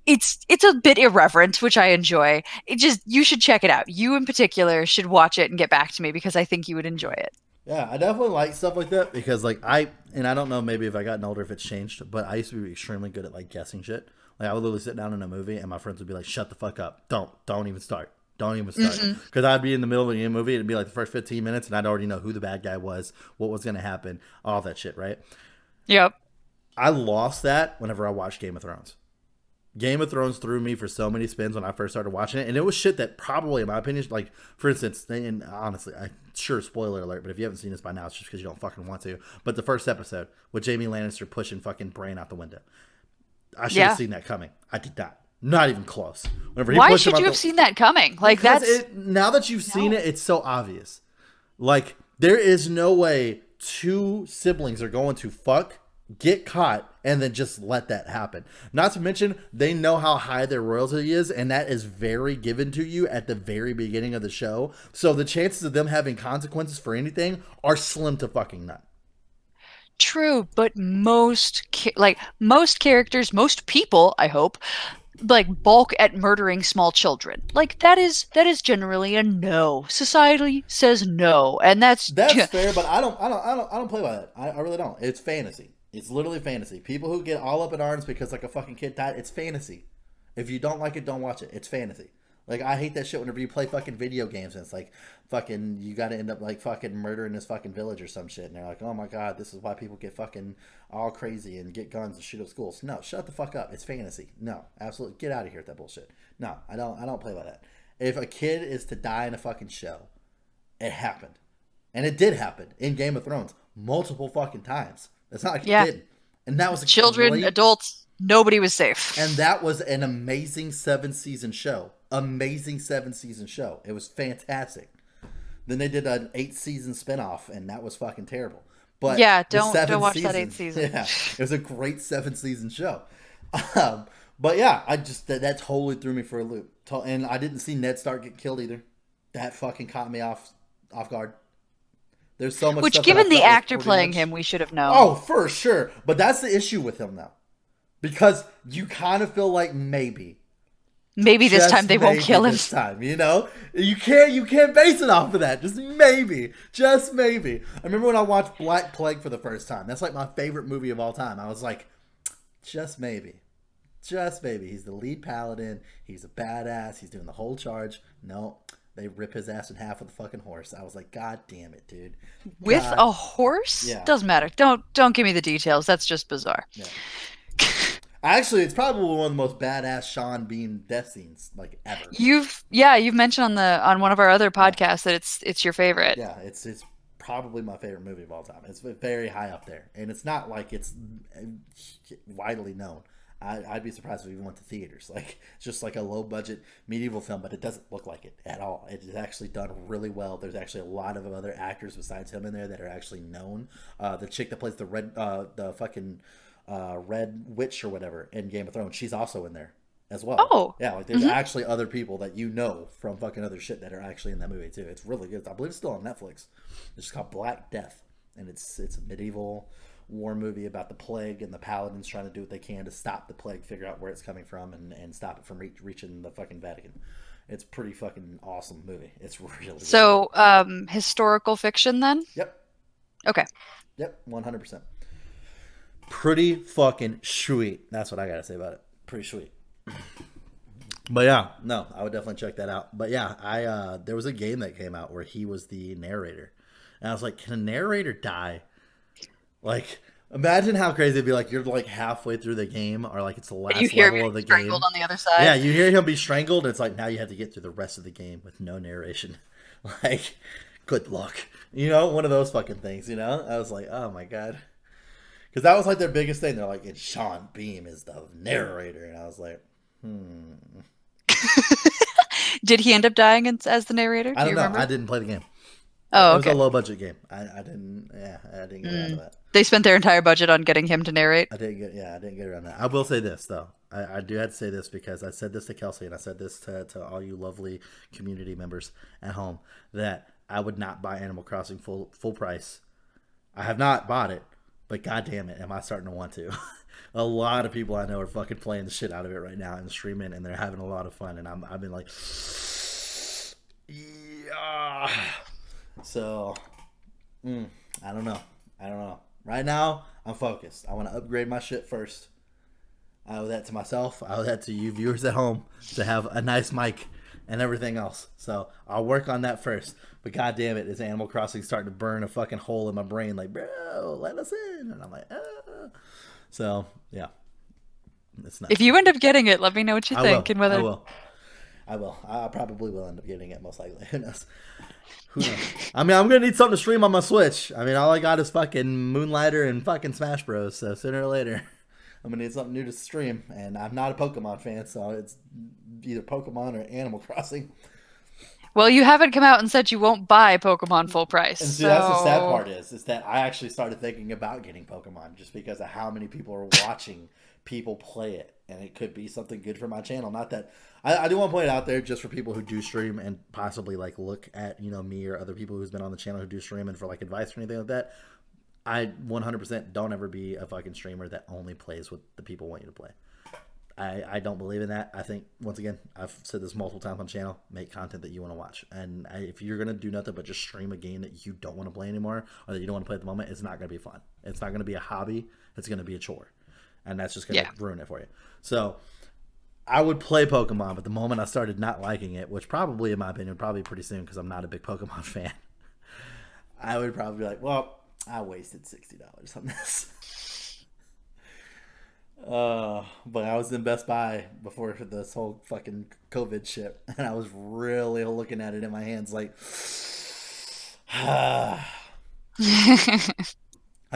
it's a bit irreverent, which I enjoy. You should check it out. You in particular should watch it and get back to me because I think you would enjoy it. Yeah, I definitely like stuff like that because like I don't know maybe if I gotten older if it's changed, but I used to be extremely good at like guessing shit. Like I would literally sit down in a movie and my friends would be like, "Shut the fuck up! Don't even start! Don't even start!" Because I'd be in the middle of a movie, it'd be like the first 15 minutes, and I'd already know who the bad guy was, what was gonna happen, all that shit, right? Yep. I lost that whenever I watched Game of Thrones. Game of Thrones threw me for so many spins when I first started watching it, and it was shit that probably, in my opinion, like for instance, and honestly, sure, spoiler alert, but if you haven't seen this by now, it's just because you don't fucking want to. But the first episode with Jaime Lannister pushing fucking Bran out the window, I should have seen that coming. I did not, not even close. Why should you have seen that coming? Like now that you've seen it, it's so obvious. Like there is no way two siblings are going to fuck, get caught, and then just let that happen. Not to mention, they know how high their royalty is, and that is very given to you at the very beginning of the show. So the chances of them having consequences for anything are slim to fucking none. True, but most characters, most people, I hope, like bulk at murdering small children. Like that is generally a no. Society says no, and that's fair. But I don't play by that. I really don't. It's fantasy. It's literally fantasy. People who get all up in arms because like a fucking kid died, it's fantasy. If you don't like it, don't watch it. It's fantasy. Like I hate that shit whenever you play fucking video games and it's like fucking you got to end up like fucking murdering this fucking village or some shit and they're like, oh my god, this is why people get fucking all crazy and get guns and shoot up schools. No, shut the fuck up. It's fantasy. No, absolutely, get out of here with that bullshit. No, I don't play by that. If a kid is to die in a fucking show, it happened, and it did happen in Game of Thrones multiple fucking times. It's not like it didn't, and that was children, adults. Nobody was safe. And that was an amazing 7-season show. Amazing 7-season show. It was fantastic. Then they did an 8-season spinoff, and that was fucking terrible. But yeah, don't watch that 8th season. Yeah, it was a great 7-season show. But yeah, I just that totally threw me for a loop. And I didn't see Ned Stark get killed either. That fucking caught me off off guard. There's so much Which, stuff that I given the felt was actor pretty playing much... him, we should have known. Oh, for sure. But that's the issue with him, though. Because you kind of feel like maybe this time they won't kill him. This time, you know, you can't base it off of that. Just maybe. I remember when I watched Black Plague for the first time. That's like my favorite movie of all time. I was like, just maybe. He's the lead paladin. He's a badass. He's doing the whole charge. No, they rip his ass in half with a fucking horse. I was like, God damn it, dude. With a horse? Yeah. Doesn't matter. Don't give me the details. That's just bizarre. Yeah. Actually, it's probably one of the most badass Sean Bean death scenes like ever. You've mentioned on one of our other podcasts that it's your favorite. Yeah, it's probably my favorite movie of all time. It's very high up there, and it's not like it's widely known. I'd be surprised if it even went to theaters. Like, it's just like a low budget medieval film, but it doesn't look like it at all. It is actually done really well. There's actually a lot of other actors besides him in there that are actually known. The chick that plays the Red Witch or whatever in Game of Thrones, she's also in there as well. Oh. Yeah, like there's actually other people that you know from fucking other shit that are actually in that movie too. It's really good. I believe it's still on Netflix. It's called Black Death, and it's a medieval war movie about the plague and the paladins trying to do what they can to stop the plague, figure out where it's coming from, and stop it from reaching the fucking Vatican. It's pretty fucking awesome movie. It's really so historical fiction then? Yep. Okay. Yep, 100%. Pretty fucking sweet. That's what I gotta say about it. Pretty sweet. But yeah, no, I would definitely check that out. But yeah, I there was a game that came out where he was the narrator, and I was like, can a narrator die? Like, imagine how crazy it'd be. Like, you're like halfway through the game, or like it's the last level of the game. On the other side. Yeah, you hear him be strangled. And it's like now you have to get through the rest of the game with no narration. Like, good luck. You know, one of those fucking things. You know, I was like, oh my god. Because that was like their biggest thing. They're like, and Sean Bean is the narrator. And I was like, Did he end up dying as the narrator? I don't know. I didn't play the game. Oh, okay. It was a low budget game. I didn't get out of that. They spent their entire budget on getting him to narrate. I didn't get around that. I will say this though. I do have to say this because I said this to Kelsey and I said this to all you lovely community members at home, that I would not buy Animal Crossing full price. I have not bought it. But goddamn it, am I starting to want to? A lot of people I know are fucking playing the shit out of it right now and streaming, and they're having a lot of fun. And I've been like, yeah. So, I don't know. Right now, I'm focused. I want to upgrade my shit first. I owe that to myself. I owe that to you viewers at home to have a nice mic and everything else. So I'll work on that first. But goddamn it, is Animal Crossing starting to burn a fucking hole in my brain? Like, bro, let us in. And I'm like, ah. So yeah, it's not. If you end up getting it, let me know what you think. And whether I will. I probably will end up getting it, most likely. Who knows? I mean, I'm gonna need something to stream on my Switch. I mean, all I got is fucking Moonlighter and fucking Smash Bros. So sooner or later, I'm gonna need something new to stream. And I'm not a Pokemon fan, so it's either Pokemon or Animal Crossing. Well, you haven't come out and said you won't buy Pokemon full price. And see, that's the sad part is that I actually started thinking about getting Pokemon just because of how many people are watching people play it. And it could be something good for my channel. Not that I do want to point it out there just for people who do stream and possibly like look at, you know, me or other people who's been on the channel who do stream and for like advice or anything like that. I 100% don't ever be a fucking streamer that only plays what the people want you to play. I don't believe in that. I think, once again, I've said this multiple times on the channel, make content that you want to watch. And if you're going to do nothing but just stream a game that you don't want to play anymore or that you don't want to play at the moment, it's not going to be fun. It's not going to be a hobby. It's going to be a chore. And that's just going to ruin it for you. So I would play Pokemon, but the moment I started not liking it, which probably, in my opinion, probably pretty soon because I'm not a big Pokemon fan, I would probably be like, well, I wasted $60 on this. But I was in Best Buy before this whole fucking COVID shit, and I was really looking at it in my hands like, I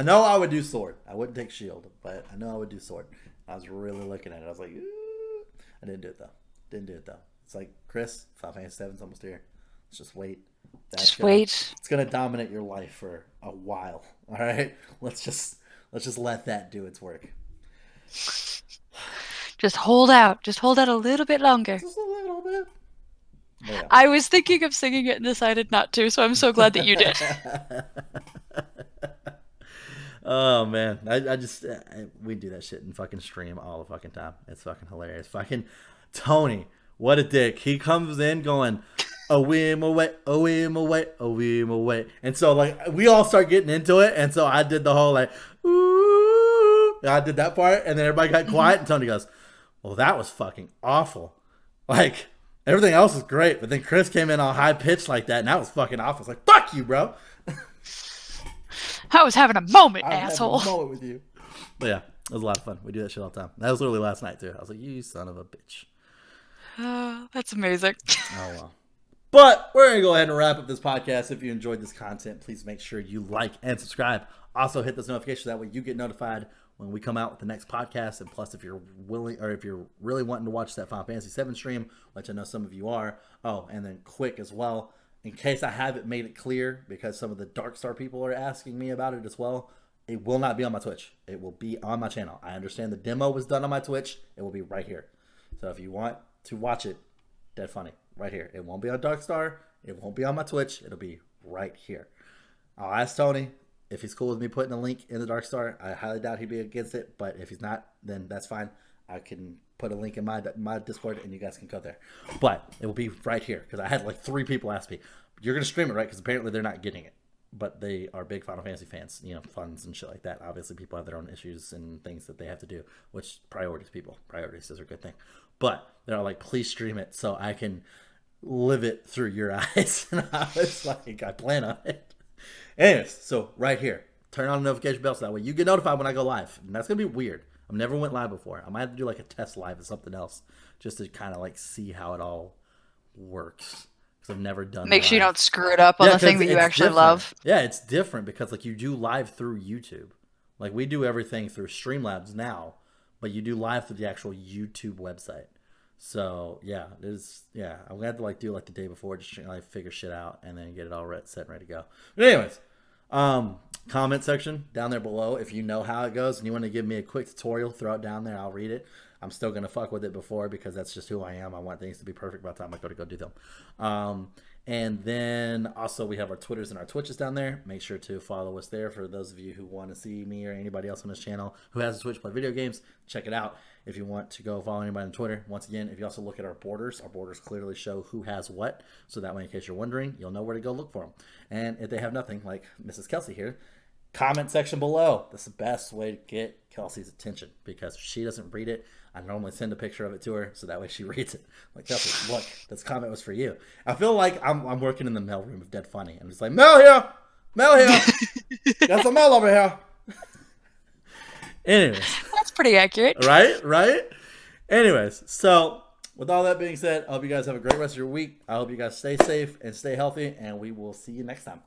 know I would do Sword. I wouldn't take Shield, but I know I would do Sword. I was really looking at it. I was like, ooh. I didn't do it though. It's like, Chris, Final Fantasy VII's almost here. Let's just wait. Wait. It's gonna dominate your life for a while. All right, let's just let that do its work. Just hold out. Just hold out a little bit longer. Just a little bit. Yeah. I was thinking of singing it and decided not to, so I'm so glad that you did. Oh man, we do that shit in fucking stream all the fucking time. It's fucking hilarious. Fucking Tony, what a dick. He comes in going, "Oh him away, oh him away, oh him away," and so like we all start getting into it, and so I did the whole like, ooh, I did that part, and then everybody got quiet, and Tony goes, "Well, that was fucking awful." Like everything else was great, but then Chris came in all high pitched like that, and that was fucking awful. It's like, fuck you, bro. I was having a moment, asshole. Having a moment with you. But yeah, it was a lot of fun. We do that shit all the time. That was literally last night too. I was like, you son of a bitch. That's amazing. Oh well. But we're gonna go ahead and wrap up this podcast. If you enjoyed this content, please make sure you like and subscribe. Also hit those notifications, that way you get notified when we come out with the next podcast. And plus, if you're willing, or if you're really wanting to watch that Final Fantasy VII stream, which I know some of you are. Oh, and then quick as well, in case I haven't made it clear, because some of the Dark Star people are asking me about it as well, it will not be on my Twitch. It will be on my channel. I understand the demo was done on my Twitch. It will be right here. So if you want to watch it, dead funny, right here. It won't be on Dark Star. It won't be on my Twitch. It'll be right here. I'll ask Tony if he's cool with me putting a link in the Dark Star. I highly doubt he'd be against it, but if he's not, then that's fine. I can put a link in my Discord, and you guys can go there. But it will be right here, because I had like 3 people ask me, "You're going to stream it, right?" Because apparently they're not getting it. But they are big Final Fantasy fans, funds and shit like that. Obviously, people have their own issues and things that they have to do, which priorities, people. Priorities is a good thing. But they're like, please stream it so I can live it through your eyes. And I was like, I plan on it. Anyways, so right here, turn on the notification bell so that way you get notified when I go live. And that's going to be weird. I've never went live before. I might have to do like a test live or something else just to kind of like see how it all works. I've never done. Make sure you don't screw it up on the thing that you actually love. Yeah, it's different because like you do live through YouTube. Like we do everything through Streamlabs now, but you do live through the actual YouTube website. So yeah, it is. Yeah, I'm gonna have to like do like the day before, just like figure shit out and then get it all set and ready to go. But anyways, comment section down there below if you know how it goes and you want to give me a quick tutorial, throw it down there. I'll read it. I'm still going to fuck with it before because that's just who I am. I want things to be perfect by the time I go do them. And then also we have our Twitters and our Twitches down there. Make sure to follow us there for those of you who want to see me or anybody else on this channel who has a Twitch play video games. Check it out. If you want to go follow anybody on Twitter, once again, if you also look at our borders clearly show who has what. So that way, in case you're wondering, you'll know where to go look for them. And if they have nothing, like Mrs. Kelsey here, comment section below. That's the best way to get Kelsey's attention because if she doesn't read it, I normally send a picture of it to her so that way she reads it. Like, Kelsey, look, this comment was for you. I feel like I'm working in the mail room of Dead Funny. I'm just like, mail here, got some mail over here. Anyways, that's pretty accurate, right? Anyways, so with all that being said, I hope you guys have a great rest of your week. I hope you guys stay safe and stay healthy, and we will see you next time.